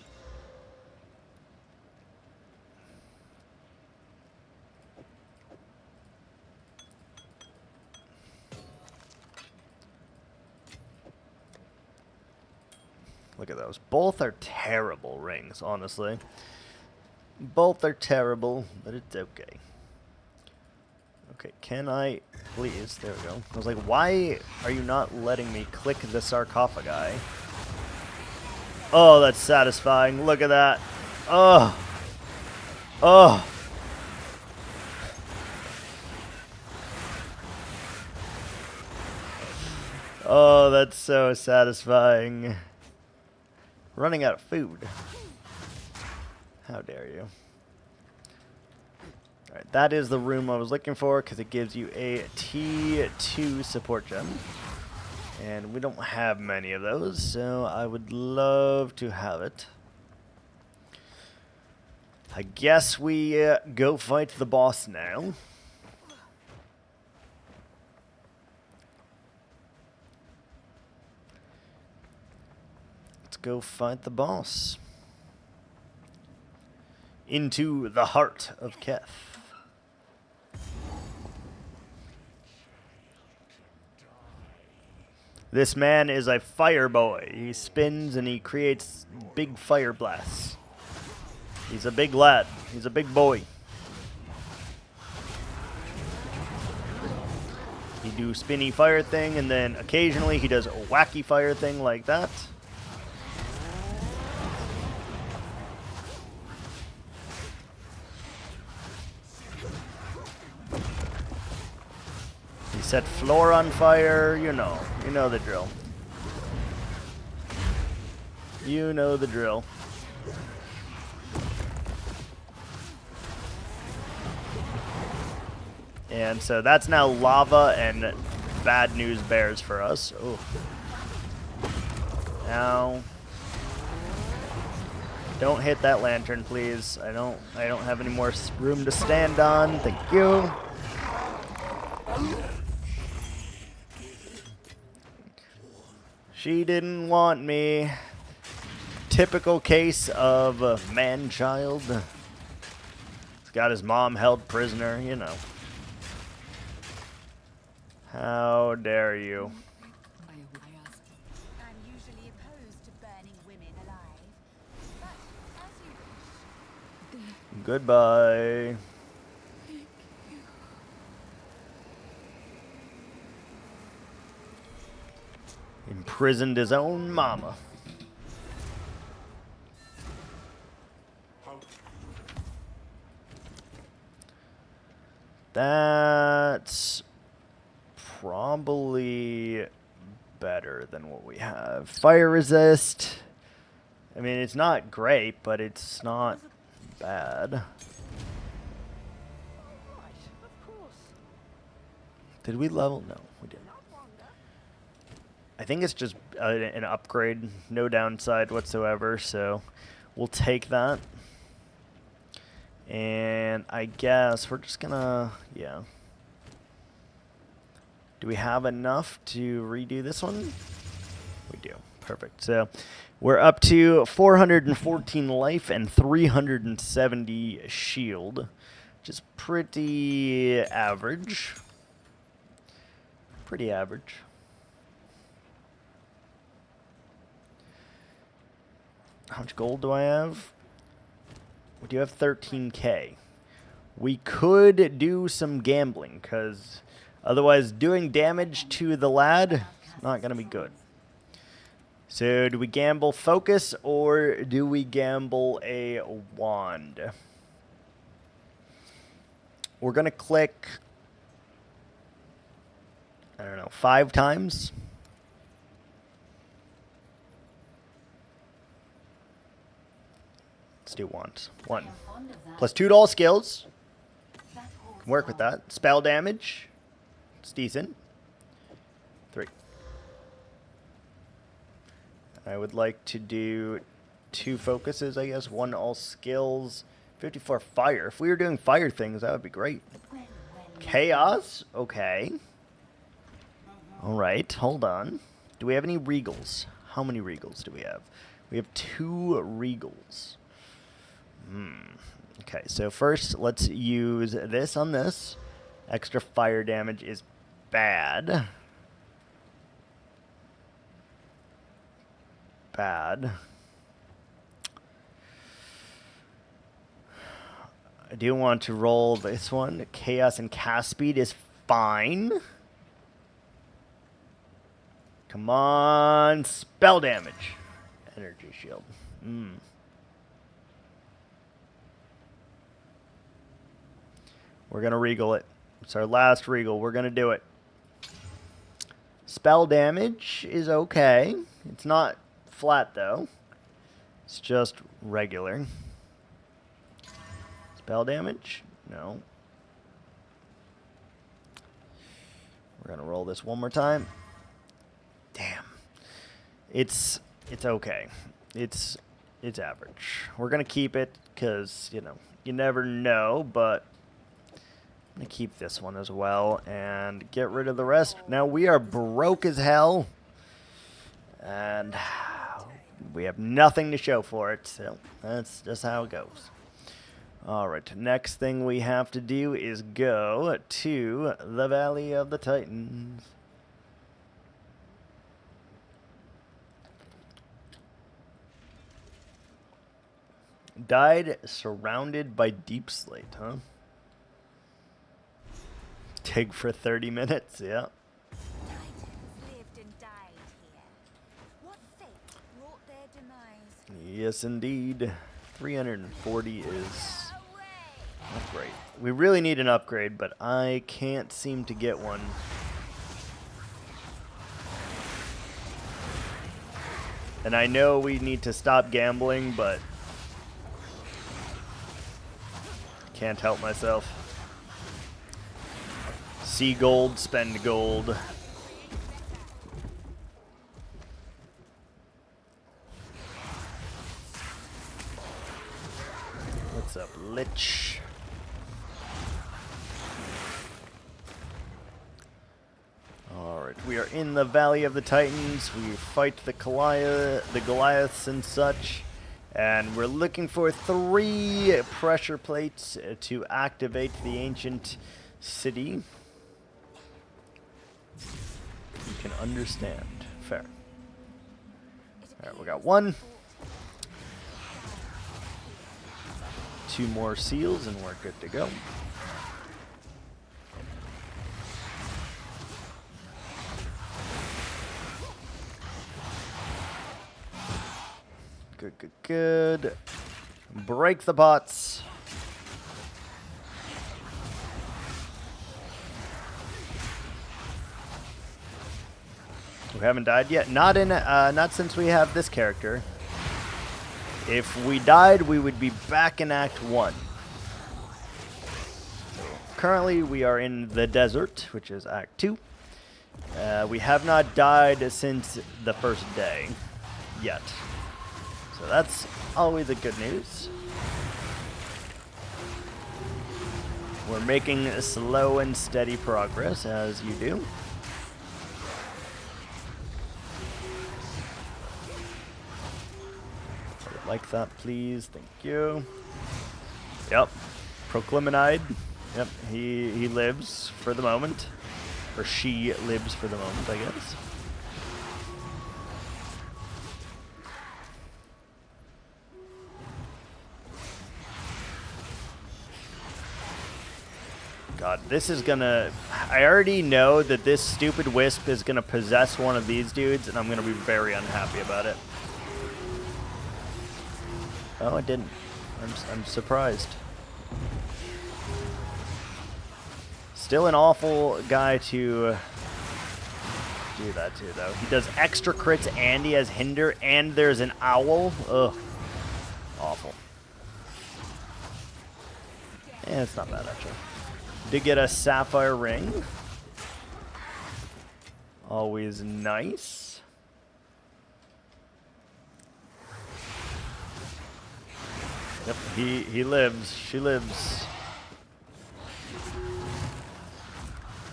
Look at those. Both are terrible rings, honestly. Both are terrible, but it's okay. Okay, can I please? There we go. I was like, why are you not letting me click the sarcophagi? Oh, that's satisfying. Look at that. Oh. Oh. Oh, that's so satisfying. Running out of food. How dare you. Alright, that is the room I was looking for because it gives you a T2 support gem. And we don't have many of those, so I would love to have it. I guess we go fight the boss now. Let's go fight the boss. Into the heart of Keth. This man is a fire boy. He spins and he creates big fire blasts. He's a big lad. He's a big boy. He do spinny fire thing, and then occasionally he does a wacky fire thing like that. Set floor on fire, you know the drill. You know the drill. And so that's now lava and bad news bears for us. Oh. Now, don't hit that lantern, please. I don't have any more room to stand on. Thank you. She didn't want me. Typical case of a man-child. He's got his mom held prisoner, you know. How dare you? Goodbye. Imprisoned his own mama. That's probably better than what we have. Fire resist. I mean, it's not great, but it's not bad. Right, of course. Did we level? No, we didn't. Not wonder. I think it's just an upgrade. No downside whatsoever, so we'll take that. And I guess we're just gonna, yeah. Do we have enough to redo this one? We do. Perfect. So we're up to 414 life and 370 shield, which is pretty average. Pretty average. How much gold do I have? We do have 13k. We could do some gambling, because otherwise doing damage to the lad is not going to be good. So do we gamble focus, or do we gamble a wand? We're going to click, I don't know, 5 times. Let's do wands. 1. Plus 2 to all skills. Can work with that. Spell damage. It's decent. 3. I would like to do 2 focuses, I guess. 1 all skills. 54 fire. If we were doing fire things, that would be great. Chaos? Okay. Alright, hold on. Do we have any regals? How many regals do we have? We have 2 regals. Okay, so first let's use this on this. Extra fire damage is bad. Bad. I do want to roll this one. Chaos and cast speed is fine. Come on, spell damage. Energy shield. We're going to regal it. It's our last regal. We're going to do it. Spell damage is okay. It's not flat, though. It's just regular. Spell damage? No. We're going to roll this one more time. Damn. It's okay. It's average. We're going to keep it because, you know, you never know, but I'm going to keep this one as well and get rid of the rest. Now we are broke as hell, and we have nothing to show for it, so that's just how it goes. Alright, next thing we have to do is go to the Valley of the Titans. Died surrounded by deep slate, huh? Dig for 30 minutes, yeah. Titans lived and died here. What fate wrought their demise? Yes, indeed. 340 is not great. We really need an upgrade, but I can't seem to get one. And I know we need to stop gambling, but can't help myself. See gold, spend gold. What's up, Lich? Alright, we are in the Valley of the Titans. We fight the Goliaths and such. And we're looking for 3 pressure plates to activate the ancient city. You can understand. Fair. Alright, we got 1. 2 more seals and we're good to go. Good, good, good. Break the pots. We haven't died yet. Not since we have this character. If we died, we would be back in Act 1. So currently, we are in the desert, which is Act 2. We have not died since the first day yet. So that's always a good news. We're making slow and steady progress, as you do. Like that, please. Thank you. Yep. Procliminide. Yep. He lives for the moment. Or she lives for the moment, I guess. God, this is gonna... I already know that this stupid wisp is gonna possess one of these dudes, and I'm gonna be very unhappy about it. Oh, it didn't. I'm surprised. Still an awful guy to do that to, though. He does extra crits and he has hinder, and there's an owl. Ugh. Awful. Yeah, it's not bad, actually. Did get a sapphire ring. Always nice. Yep, he lives. She lives.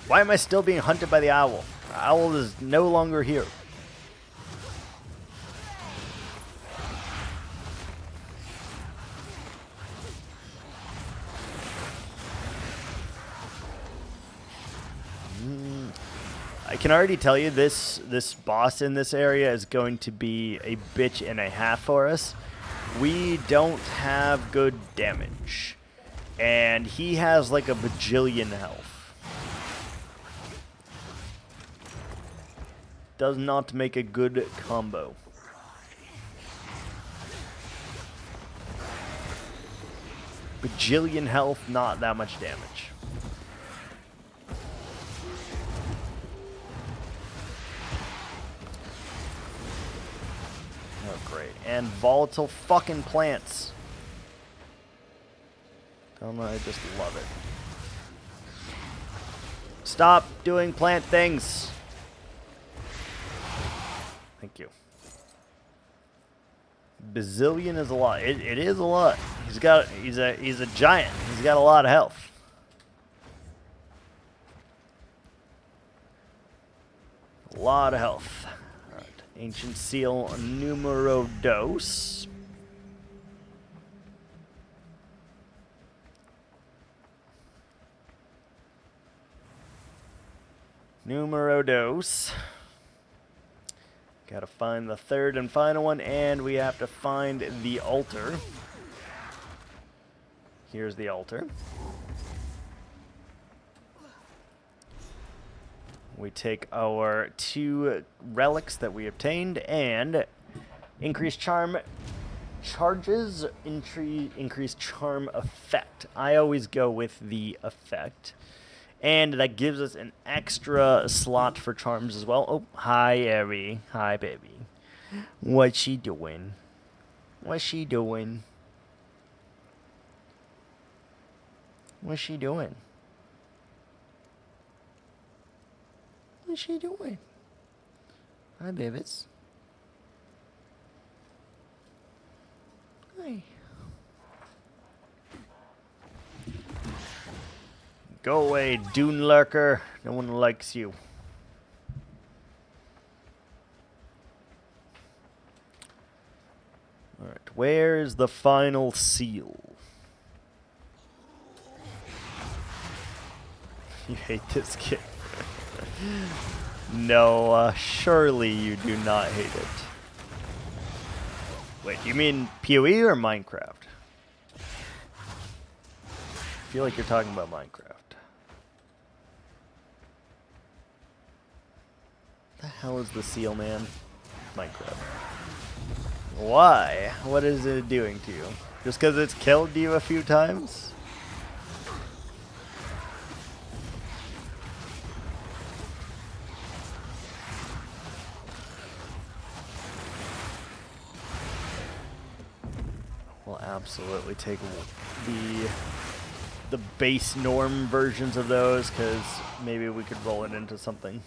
Why am I still being hunted by the owl? The owl is no longer here. I can already tell you this boss in this area is going to be a bitch and a half for us. We don't have good damage. And he has like a bajillion health. Does not make a good combo. Bajillion health, not that much damage. Oh, great. And volatile fucking plants. I just love it. Stop doing plant things. Thank you. Bazillion is a lot. It is a lot. He's a giant. He's got a lot of health. A lot of health. All right. Ancient seal numero dos. Numero dos. Gotta find the third and final one, and we have to find the altar. Here's the altar. We take our 2 relics that we obtained, and increase charm charges, increase charm effect. I always go with the effect. And that gives us an extra slot for charms as well. Oh, hi, Ari. Hi, baby. What's she doing? What's she doing? What's she doing? What's she doing? Hi, babies. Hi. Go away, Dune Lurker. No one likes you. Alright, where's the final seal? You hate this kid. No, surely you do not hate it. Wait, you mean PoE or Minecraft? feel like you're talking about Minecraft. What the hell is the seal, man? Minecraft. Why? What is it doing to you? Just because it's killed you a few times? We'll absolutely take the base norm versions of those, because maybe we could roll it into something.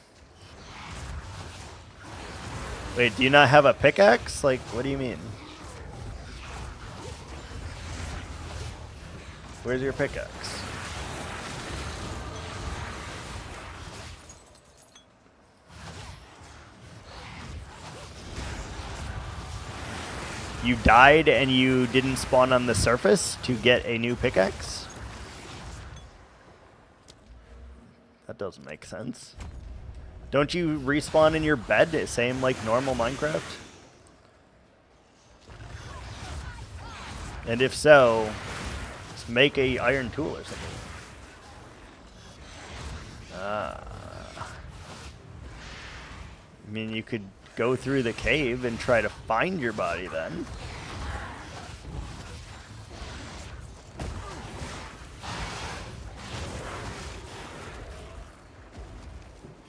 Wait, do you not have a pickaxe? Like, what do you mean? Where's your pickaxe? You died and you didn't spawn on the surface to get a new pickaxe? That doesn't make sense. Don't you respawn in your bed, same like normal Minecraft? And if so, just make a iron tool or something. I mean, you could go through the cave and try to find your body then.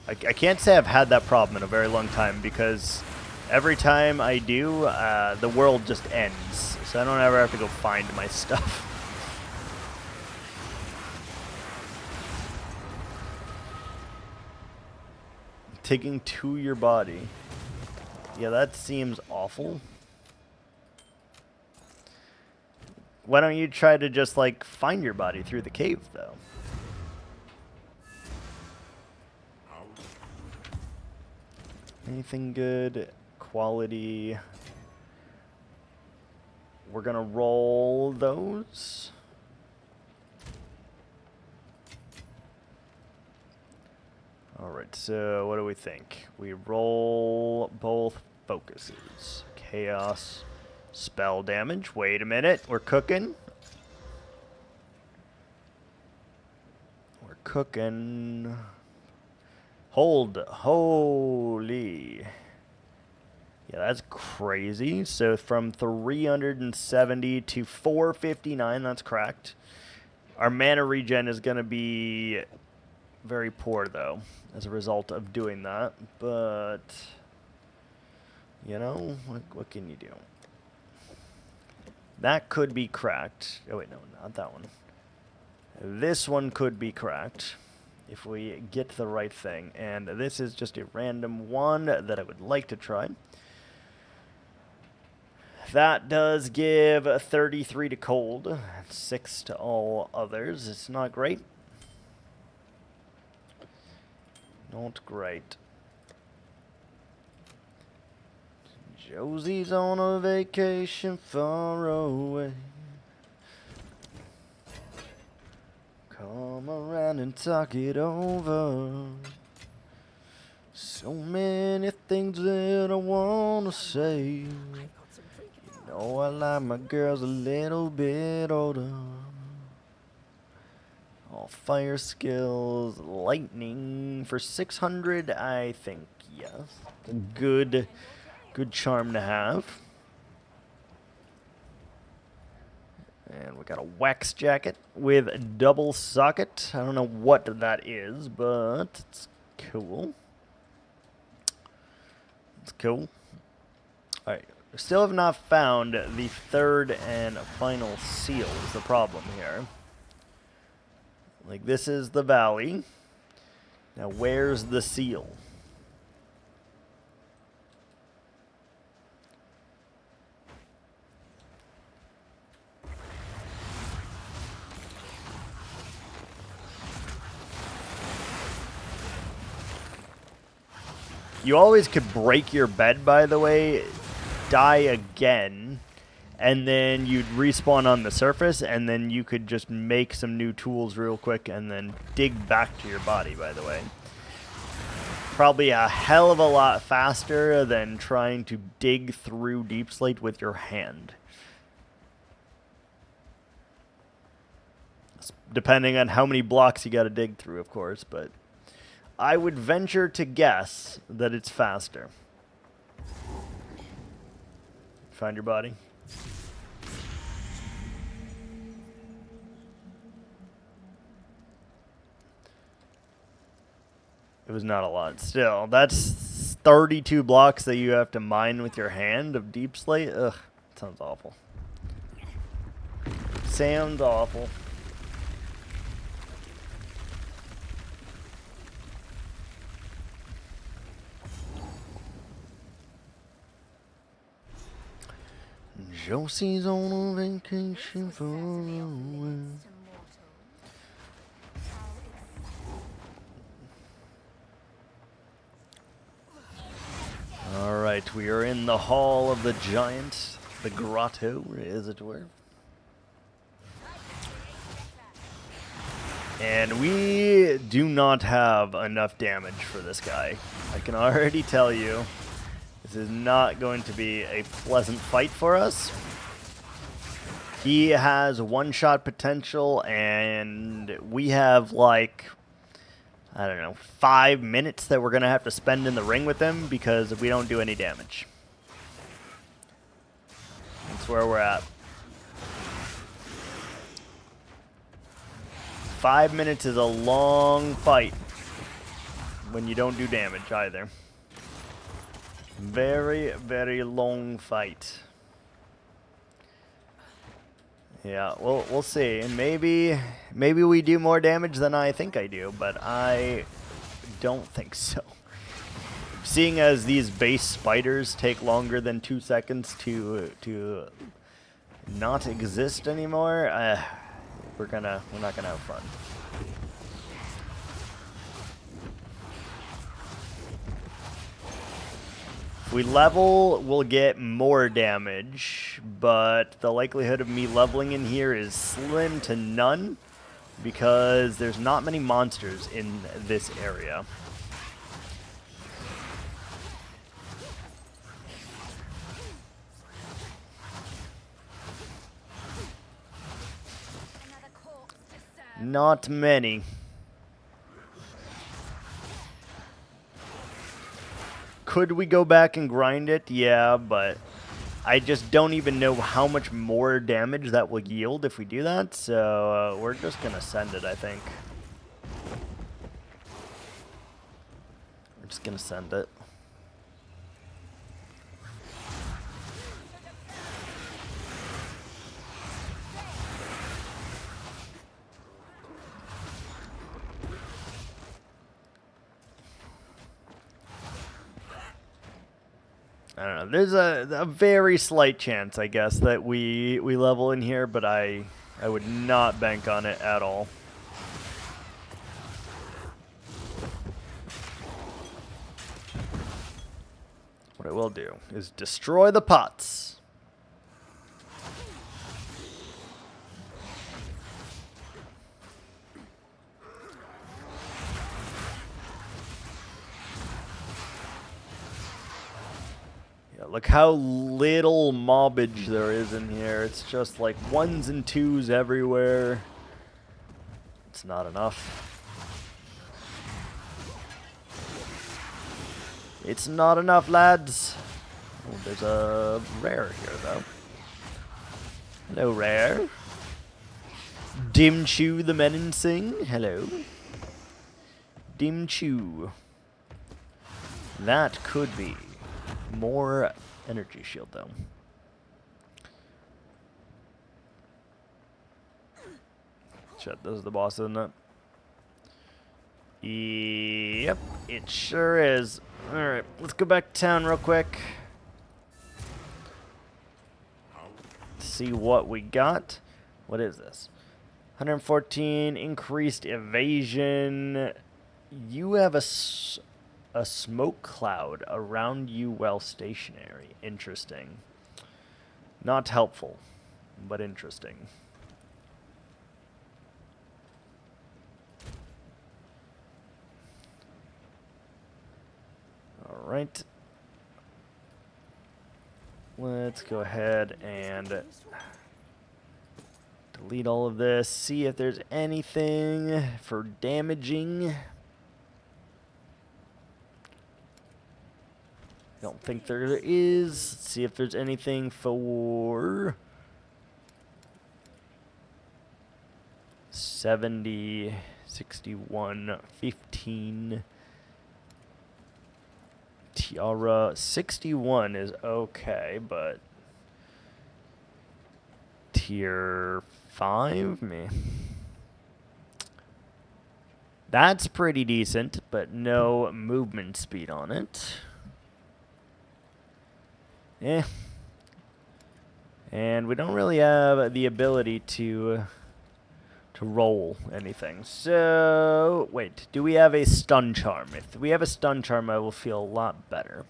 I can't say I've had that problem in a very long time, because every time I do, the world just ends. So I don't ever have to go find my stuff. Taking to your body. Yeah, that seems awful. Why don't you try to just, like, find your body through the cave, though? Anything good? Quality. We're gonna roll those. Alright, so what do we think? We roll both focuses. Chaos, spell damage. Wait a minute, we're cooking. We're cooking. Holy. Yeah, that's crazy. So from 370 to 459, that's cracked. Our mana regen is going to be very poor, though, as a result of doing that. But, you know, what can you do? That could be cracked. Oh, wait, no, not that one. This one could be cracked if we get the right thing. And this is just a random one that I would like to try. That does give 33 to cold, 6 to all others. It's not great. Not great. Josie's on a vacation far away. Come around and talk it over. So many things that I wanna say. You know I like my girls a little bit older. All fire skills, lightning for 600. I think yes, a good charm to have. And we got a wax jacket with a double socket. I don't know what that is, but it's cool. It's cool. Alright, we still have not found the third and final seal is the problem here. Like, this is the valley. Now, where's the seal? You always could break your bed, by the way, die again, and then you'd respawn on the surface, and then you could just make some new tools real quick and then dig back to your body, by the way. Probably a hell of a lot faster than trying to dig through Deep Slate with your hand. Depending on how many blocks you got to dig through, of course, but I would venture to guess that it's faster. Find your body. It was not a lot. Still, that's 32 blocks that you have to mine with your hand of deep slate. Ugh, sounds awful. Sounds awful. Josie's on a vacation for a while. Alright, we are in the Hall of the Giant, the grotto, as it were. And we do not have enough damage for this guy. I can already tell you, this is not going to be a pleasant fight for us. He has one-shot potential, and we have, like, I don't know, 5 minutes that we're going to have to spend in the ring with him because we don't do any damage. That's where we're at. 5 minutes is a long fight when you don't do damage either. Very, very long fight. Yeah, we'll see. And maybe we do more damage than I think I do, but I don't think so. Seeing as these base spiders take longer than 2 seconds to not exist anymore, we're not gonna have fun. If we level, we'll get more damage, but the likelihood of me leveling in here is slim to none because there's not many monsters in this area. Not many. Could we go back and grind it? Yeah, but I just don't even know how much more damage that will yield if we do that, so we're just going to send it, I think. We're just going to send it. I don't know. There's a very slight chance, I guess, that we level in here, but I would not bank on it at all. What I will do is destroy the pots. Look how little mobbage there is in here. It's just like 1s and 2s everywhere. It's not enough. It's not enough, lads. Oh, there's a rare here, though. Hello, rare. Dimchu the Menacing. Hello. Dimchu. That could be more energy shield, though. Shit, this is the boss, isn't it? Yep, it sure is. Alright, let's go back to town real quick. See what we got. What is this? 114 increased evasion. You have a smoke cloud around you while stationary. Interesting. Not helpful, but interesting. All right. Let's go ahead and Delete all of this. See if there's anything for damaging. Don't think there is. Let's see if there's anything for 70, 61, 15. Tiara 61 is okay, but tier 5, me. That's pretty decent, but no movement speed on it. Eh. And we don't really have the ability to roll anything. So, wait, do we have a stun charm? If we have a stun charm, I will feel a lot better.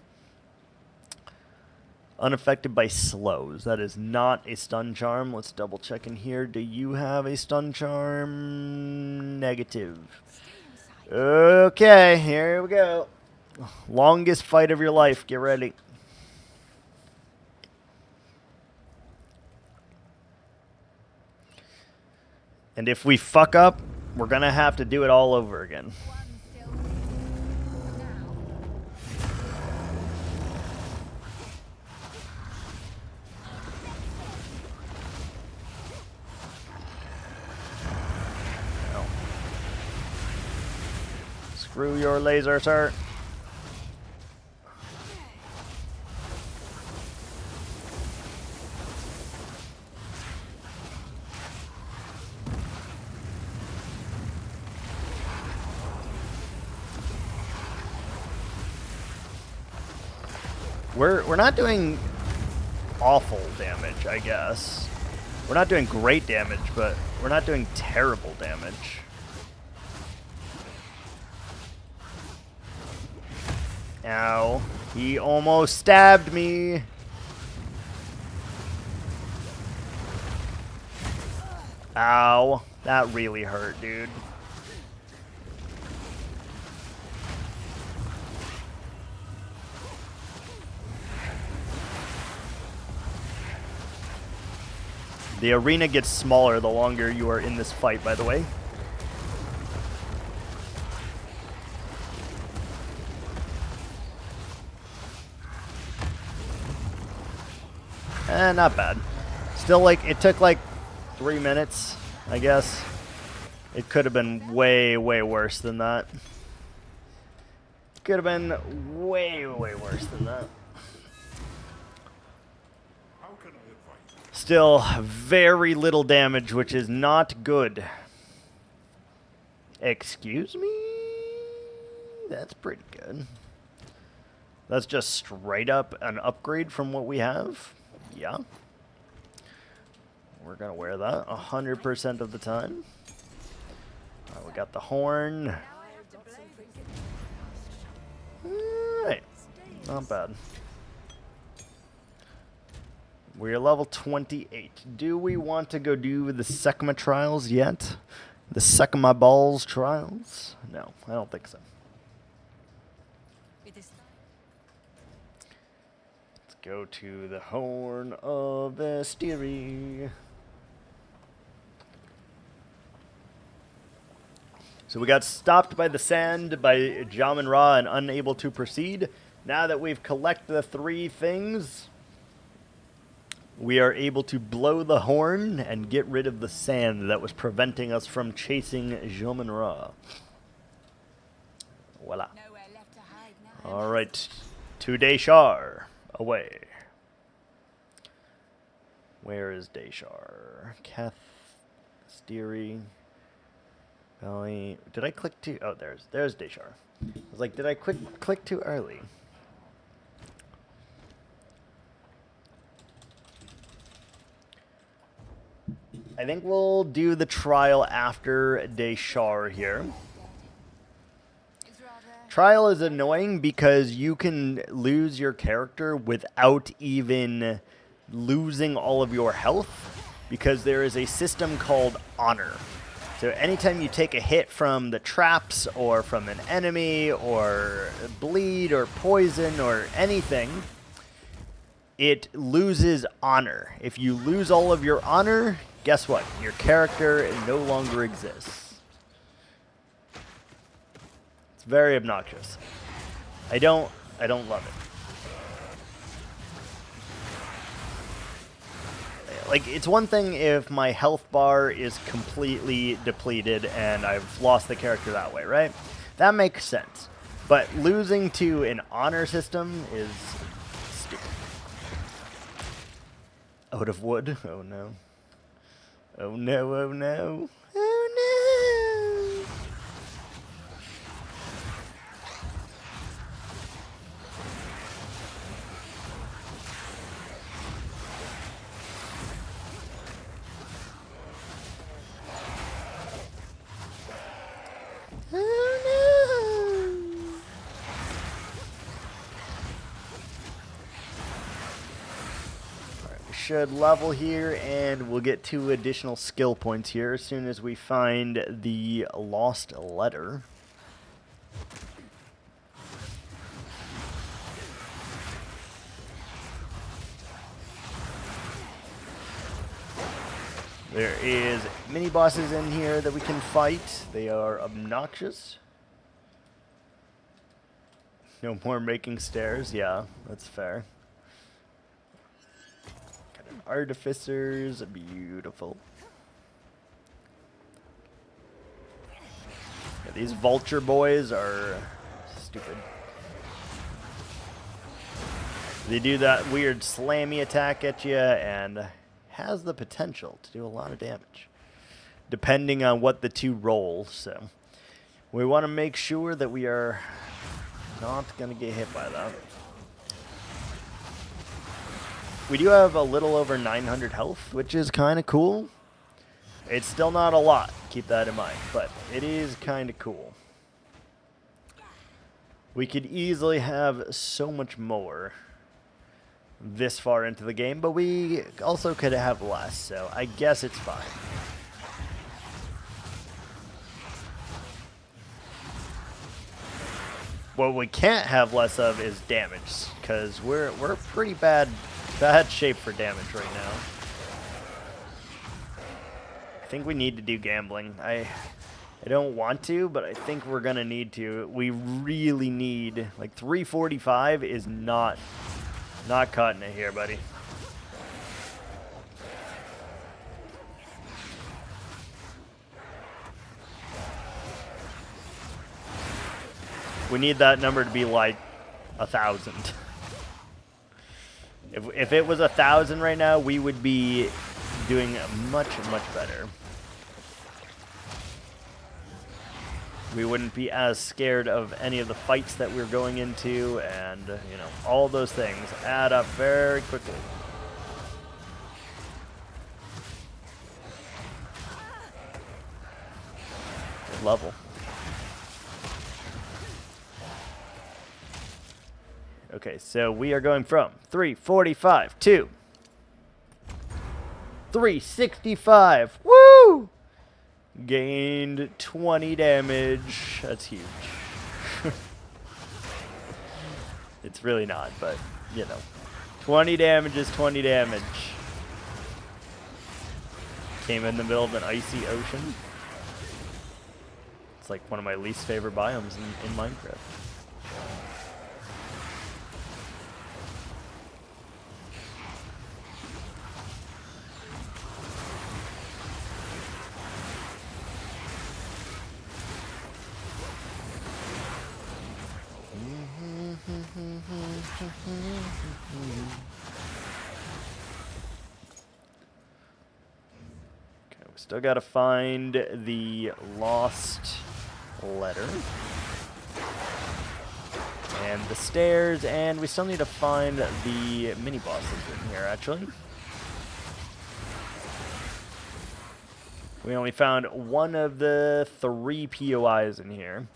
Unaffected by slows. That is not a stun charm. Let's double check in here. Do you have a stun charm? Negative. Okay, here we go. Longest fight of your life. Get ready. And if we fuck up, we're gonna have to do it all over again. No. Screw your laser, sir. We're not doing awful damage, I guess. We're not doing great damage, but we're not doing terrible damage. Ow. He almost stabbed me. Ow. That really hurt, dude. The arena gets smaller the longer you are in this fight, by the way. Not bad. Still, like, it took like 3 minutes, I guess. It could have been way, way worse than that. Could have been way, way worse than that. Still, very little damage, which is not good. Excuse me? That's pretty good. That's just straight up an upgrade from what we have. Yeah. We're going to wear that 100% of the time. We got the horn. Alright. Not bad. We're level 28. Do we want to go do the Sekma trials yet? The Sekma Balls trials? No, I don't think so. Let's go to the Horn of Vestiri. So we got stopped by the sand by Jamin Ra and unable to proceed. Now that we've collected the 3 things, we are able to blow the horn and get rid of the sand that was preventing us from chasing Jamin Ra. Voila. Alright, to Deshar. Away. Where is Deshar? Keth, Stiri, Belly. Did I click too? Oh, there's Deshar. I was like, did I click too early? I think we'll do the trial after Deshar here. Trial is annoying because you can lose your character without even losing all of your health, because there is a system called honor. So anytime you take a hit from the traps or from an enemy or bleed or poison or anything, it loses honor. If you lose all of your honor, guess what? Your character no longer exists. It's very obnoxious. I don't love it. Like, it's one thing if my health bar is completely depleted and I've lost the character that way, right? That makes sense. But losing to an honor system is stupid. Out of wood? Oh no. Oh no, oh no. Oh no! Should level here, and we'll get 2 additional skill points here as soon as we find the lost letter. There is mini bosses in here that we can fight. They are obnoxious. No more making stairs. Yeah, that's fair. Artificers, beautiful. Yeah, these vulture boys are stupid. They do that weird slammy attack at you and has the potential to do a lot of damage, depending on what the 2 roll. So we want to make sure that we are not going to get hit by that. We do have a little over 900 health, which is kind of cool. It's still not a lot, keep that in mind, but it is kind of cool. We could easily have so much more this far into the game, but we also could have less, so I guess it's fine. What we can't have less of is damage, because we're pretty bad shape for damage right now. I think we need to do gambling. I don't want to, but I think we're gonna need to. We really need, like, 345 is not cutting it here, buddy. We need that number to be like 1,000. If it was 1,000 right now, we would be doing much better. We wouldn't be as scared of any of the fights that we're going into, and you know, all those things add up very quickly. Good level. Okay, so we are going from 345 to 365. Woo! Gained 20 damage. That's huge. It's really not, but, you know. 20 damage is 20 damage. Came in the middle of an icy ocean. It's like one of my least favorite biomes in Minecraft. Okay, we still got to find the lost letter and the stairs, and we still need to find the mini bosses in here, actually. We only found one of the 3 POIs in here.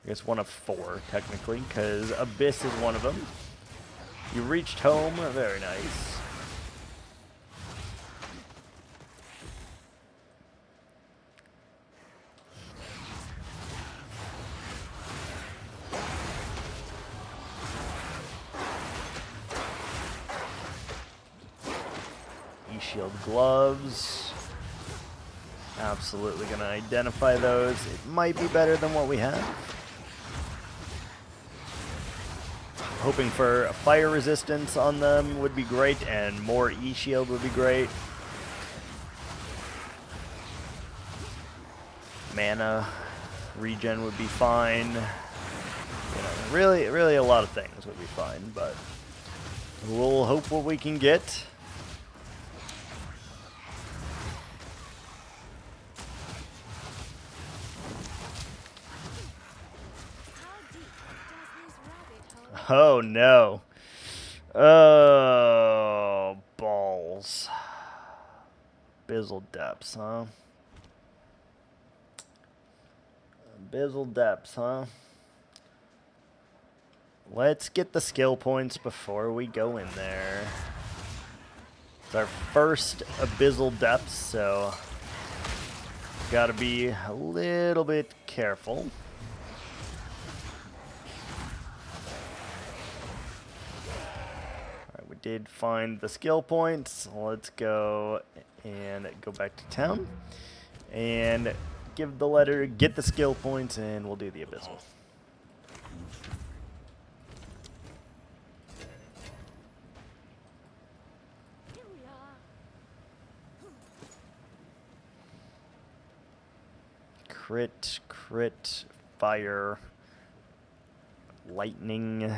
I guess one of 4, technically, because Abyss is one of them. You reached home. Very nice. E-shield gloves. Absolutely going to identify those. It might be better than what we have. Hoping for fire resistance on them would be great, and more E-shield would be great. Mana regen would be fine. You know, really a lot of things would be fine, but we'll hope what we can get. Oh no. Oh, balls. Abyssal depths, huh? Abyssal depths, huh? Let's get the skill points before we go in there. It's our first abyssal depths, so gotta be a little bit careful. Alright, we did find the skill points. Let's go and go back to town and give the letter, get the skill points, and we'll do the abyssal. Here we are. Crit, fire, lightning.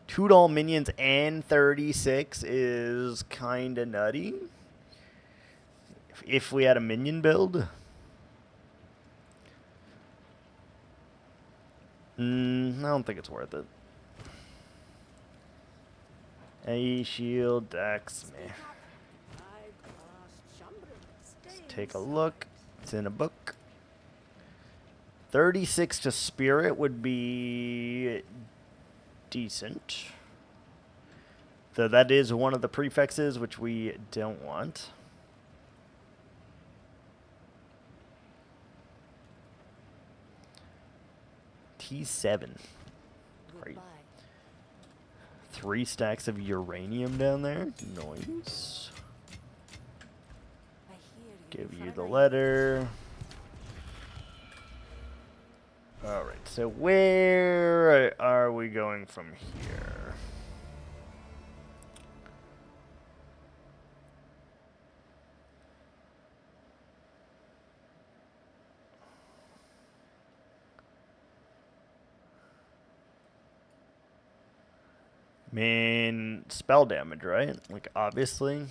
2 doll minions and 36 is kinda nutty. If we had a minion build. I don't think it's worth it. A shield, Dex, meh. Let's take a look. It's in a book. 36 to spirit would be decent. Though that is one of the prefixes which we don't want. T7. Great. 3 stacks of uranium down there. Nice. Give you the letter. Alright, so where are we going from here? I mean, spell damage, right? Like, obviously.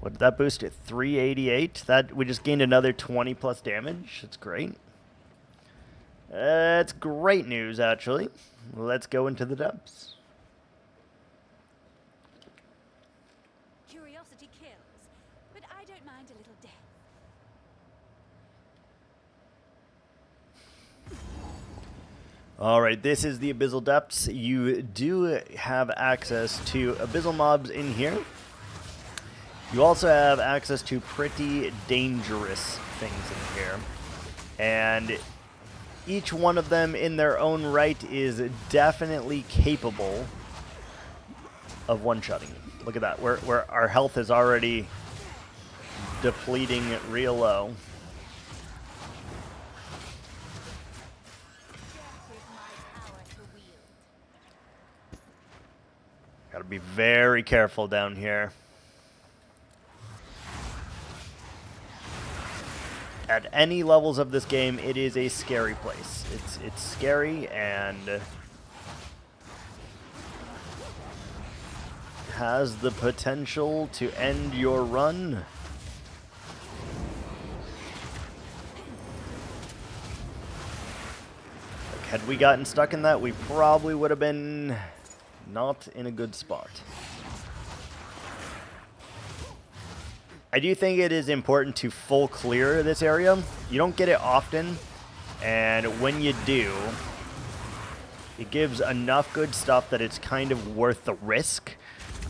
What did that boost it? 388? That we just gained another 20 plus damage. That's great. That's great news, actually. Let's go into the depths. Curiosity kills, but I don't mind a little death. Alright, this is the Abyssal Depths. You do have access to Abyssal mobs in here. You also have access to pretty dangerous things in here. And each one of them in their own right is definitely capable of one-shotting you. Look at that. Where our health is already depleting real low. Gotta be very careful down here. At any levels of this game, it is a scary place. It's scary and has the potential to end your run. Like, had we gotten stuck in that, we probably would have been not in a good spot. I do think it is important to full clear this area. You don't get it often, and when you do, it gives enough good stuff that it's kind of worth the risk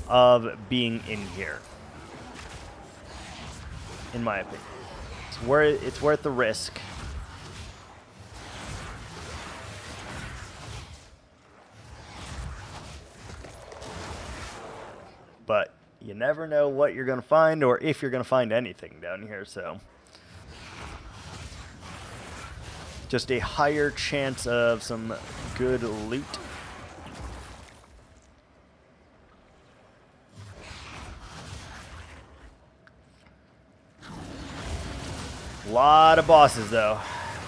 of being in here. In my opinion. It's worth the risk. But you never know what you're going to find or if you're going to find anything down here, so. Just a higher chance of some good loot. Lot of bosses though.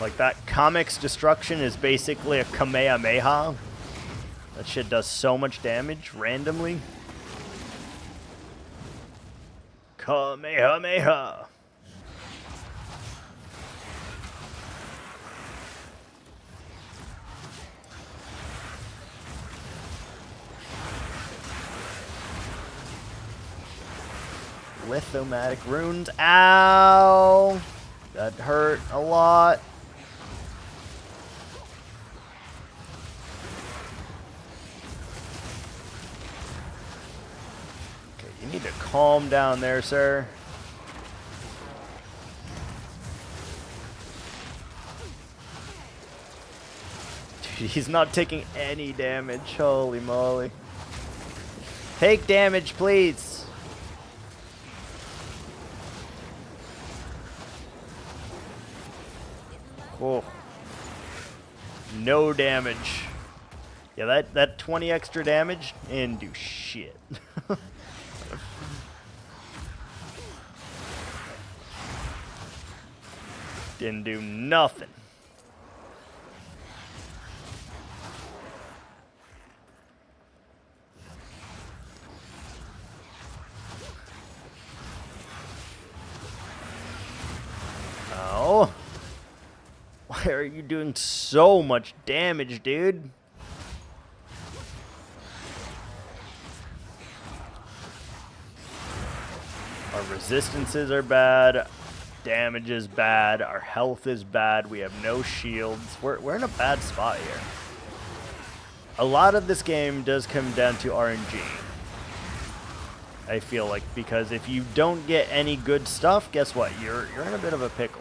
Like that Kamek's destruction is basically a Kamehameha. That shit does so much damage randomly. Kamehameha. Lithomatic runes. Ow! That hurt a lot. Okay, you need to calm down there, sir. Dude, he's not taking any damage. Holy moly. Take damage, please. Oh. No damage. Yeah, that 20 extra damage and do shit. Didn't do nothing. Oh. Why are you doing so much damage, dude? Our resistances are bad. Damage is bad. Our health is bad. We have no shields. We're in a bad spot here. A lot of this game does come down to RNG. I feel like, because if you don't get any good stuff, guess what? You're in a bit of a pickle.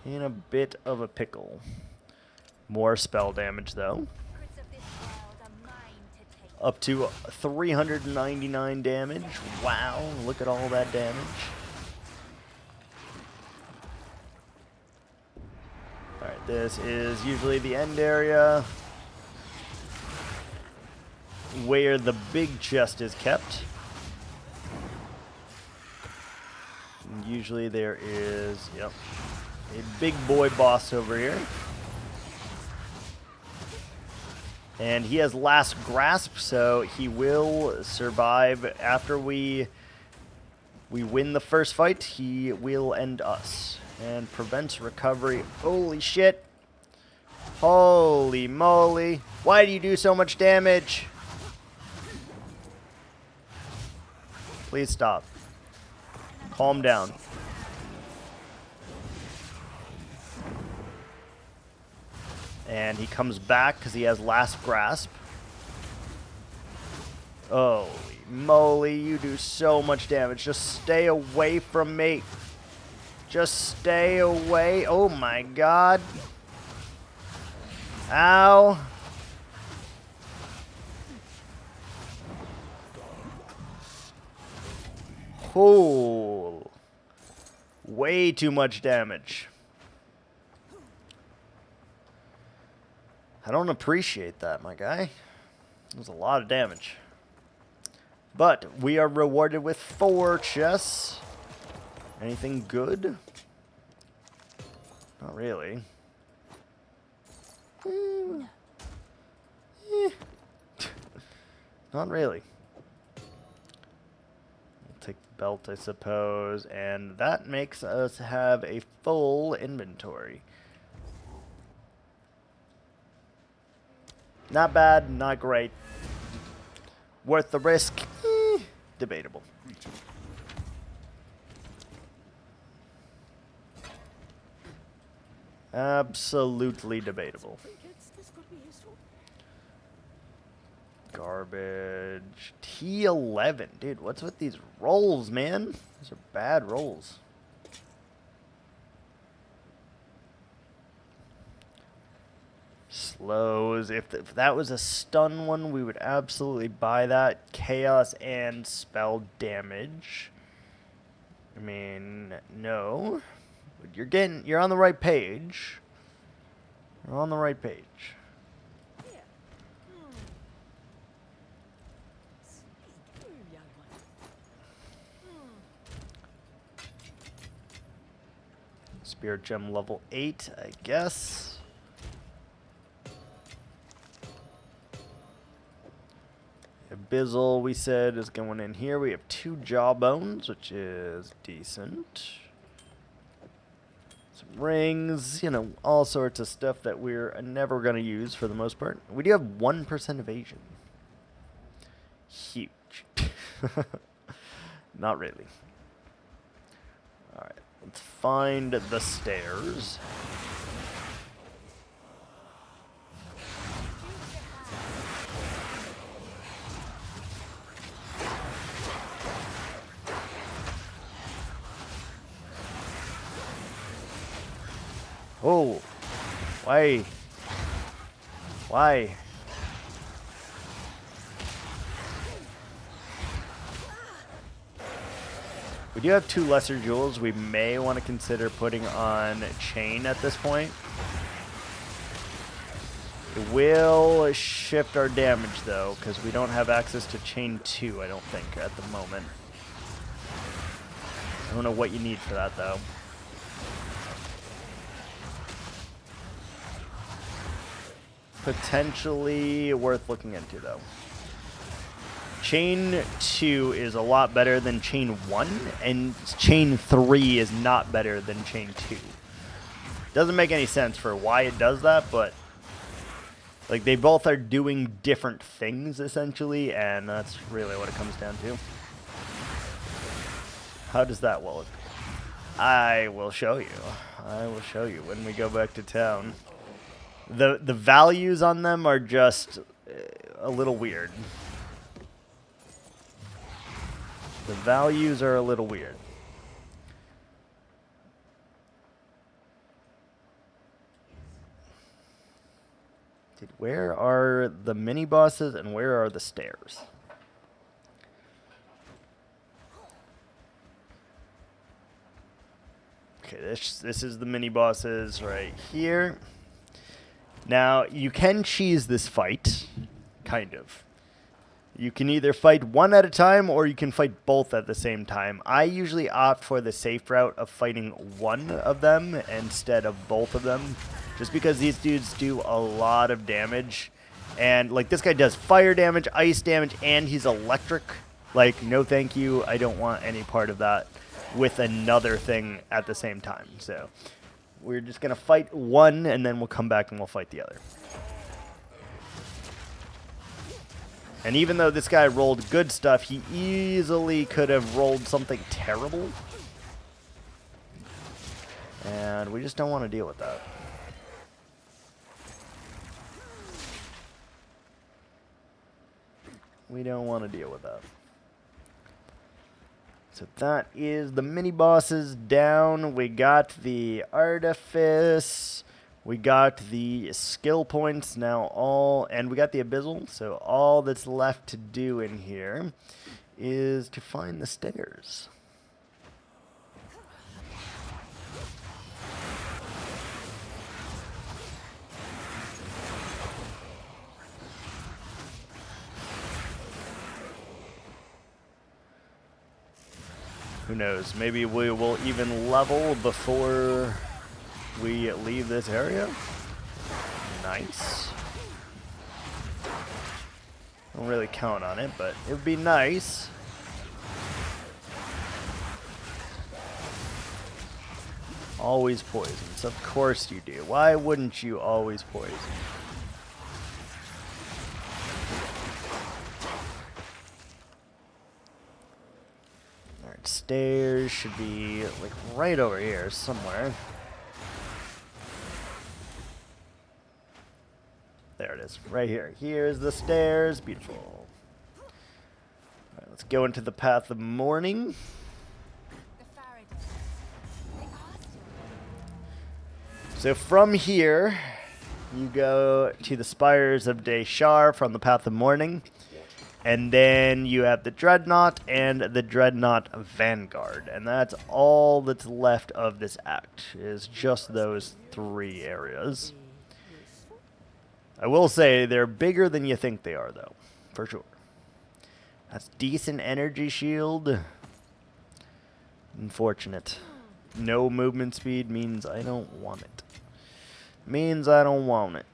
In a bit of a pickle. More spell damage, though. Up to 399 damage. Wow, look at all that damage. Alright, this is usually the end area where the big chest is kept. And usually there is, yep, a big boy boss over here. And he has last grasp, so he will survive after we win the first fight. He will end us. And prevents recovery. Holy shit. Holy moly. Why do you do so much damage? Please stop. Calm down. And he comes back because he has last grasp. Holy moly, you do so much damage. Just stay away from me. Just stay away. Oh my god. Ow. Oh. Way too much damage. I don't appreciate that, my guy. It was a lot of damage. But we are rewarded with 4 chests. Anything good? Not really. Not really. We'll take the belt, I suppose, and that makes us have a full inventory. Not bad, not great. Worth the risk? Debatable. Absolutely debatable. Garbage. T11. Dude, what's with these rolls, man? These are bad rolls. blows. If that was a stun one, we would absolutely buy that. Chaos and spell damage. I mean, no. But you're on the right page. You're on the right page. Spirit Gem level 8, I guess. Abyssal, we said, is going in here. We have 2 Jawbones, which is decent. Some rings, you know, all sorts of stuff that we're never going to use for the most part. We do have 1% evasion. Huge. Not really. Alright, let's find the stairs. Oh, why? Why? We do have 2 lesser jewels. We may want to consider putting on chain at this point. It will shift our damage though, because we don't have access to chain 2, I don't think, at the moment. I don't know what you need for that though. Potentially worth looking into though. Chain 2 is a lot better than chain 1, and chain 3 is not better than chain 2. Doesn't make any sense for why it does that, but like they both are doing different things essentially, and that's really what it comes down to. How does that work? I will show you. I will show you when we go back to town. The values on them are just a little weird. The values are a little weird. Dude, where are the mini bosses and where are the stairs? Okay, this is the mini bosses right here. Now, you can cheese this fight, kind of. You can either fight one at a time or you can fight both at the same time. I usually opt for the safe route of fighting one of them instead of both of them, just because these dudes do a lot of damage. And, like, this guy does fire damage, ice damage, and he's electric. Like, no thank you. I don't want any part of that with another thing at the same time. So we're just going to fight one, and then we'll come back and we'll fight the other. And even though this guy rolled good stuff, he easily could have rolled something terrible. And we just don't want to deal with that. We don't want to deal with that. So that is the mini bosses down. We got the artifice. We got the skill points now all, and we got the abyssal. So all that's left to do in here is to find the stairs. Who knows? Maybe we will even level before we leave this area. Nice. Don't really count on it, but it would be nice. Always poisons. Of course you do. Why wouldn't you always poison? Alright, stairs should be like right over here somewhere. There it is, right here. Here's the stairs. Beautiful. All right, let's go into the path of mourning. So from here, You go to the Spires of Deshar from the Path of Mourning. And then you have the Dreadnought and the Dreadnought Vanguard. And that's all that's left of this act, is just those 3 areas. I will say they're bigger than you think they are, though, for sure. That's decent energy shield. Unfortunate. No movement speed means I don't want it. Means I don't want it.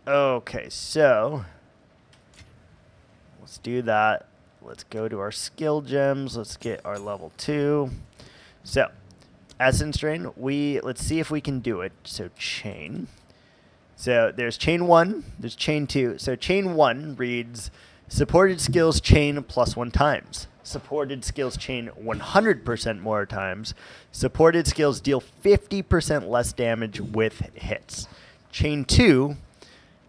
Okay, so let's do that. Let's go to our skill gems. Let's get our level 2. So, Essence Drain, let's see if we can do it. So, chain. So, there's chain 1, there's chain 2. So, chain 1 reads supported skills chain +1 times. Supported skills chain 100% more times. Supported skills deal 50% less damage with hits. Chain 2,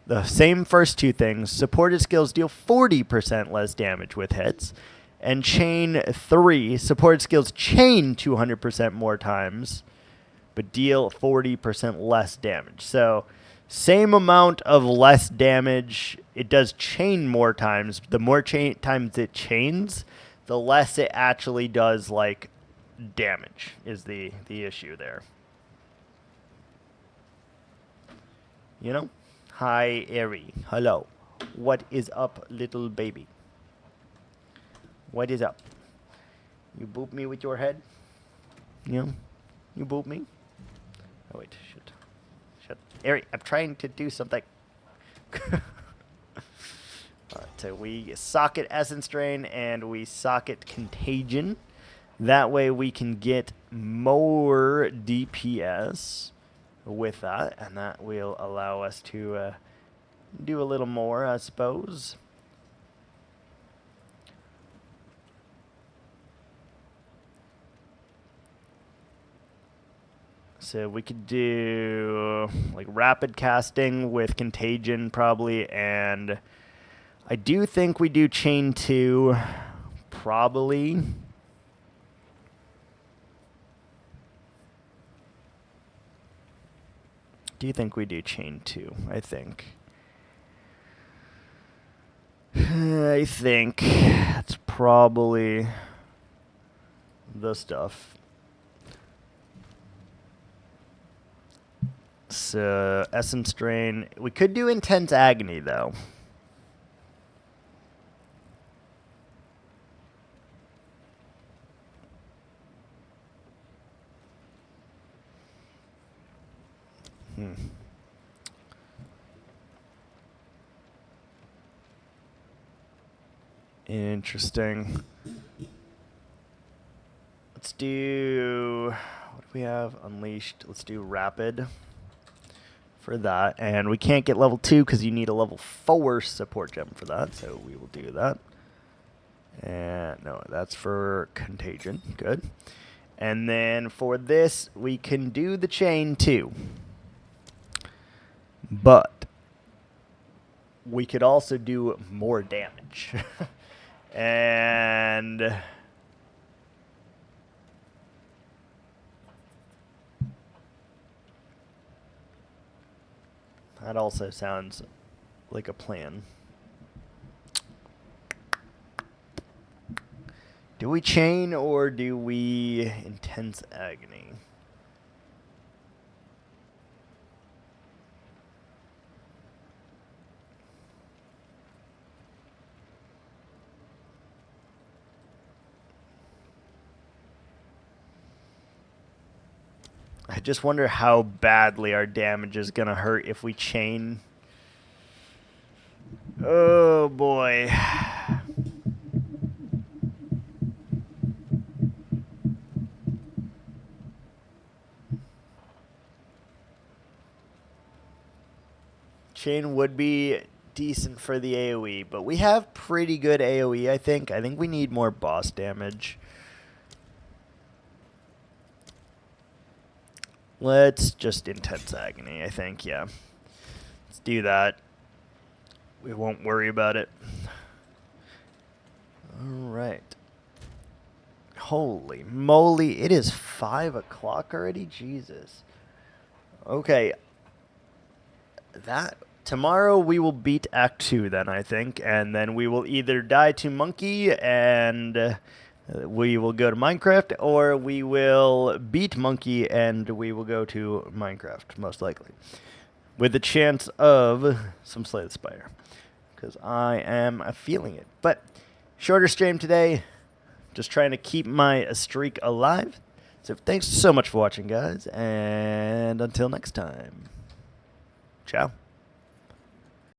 the same first 2 things. Supported skills deal 40% less damage with hits. And chain 3, supported skills chain 200% more times, but deal 40% less damage. So, same amount of less damage. It does chain more times. The more times it chains, the less it actually does, like, damage is the issue there. You know? Hi, Eri. Hello. What is up, little baby? What is up? You boop me with your head? You know? You boop me? Oh, wait. Shit. Eri, I'm trying to do something. Alright, so we socket Essence Drain and we socket Contagion. That way we can get more DPS with that, and that will allow us to do a little more, I suppose. So we could do like rapid casting with Contagion probably, and I do think we do chain 2 probably. Do you think we do chain 2? I think that's probably the stuff. So, Essence Drain. We could do Intense Agony, though. Interesting. Let's do... What do we have? Unleashed. Let's do Rapid for that. And we can't get level 2 because you need a level 4 support gem for that. So we will do that. And no, that's for Contagion. Good. And then for this, we can do the chain 2. But we could also do more damage. And that also sounds like a plan. Do we chain or do we Intense Agony? I just wonder how badly our damage is going to hurt if we chain. Oh, boy. Chain would be decent for the AoE, but we have pretty good AoE, I think. I think we need more boss damage. Let's just Intense Agony, I think, yeah. Let's do that. We won't worry about it. Alright. Holy moly, it is 5 o'clock already? Jesus. Okay, that tomorrow we will beat Act 2 then, I think, and then we will either die to Monkey and we will go to Minecraft, or we will beat Monkey and we will go to Minecraft, most likely. With a chance of some Slay the Spire, because I am feeling it. But shorter stream today, just trying to keep my streak alive. So thanks so much for watching, guys, and until next time, ciao.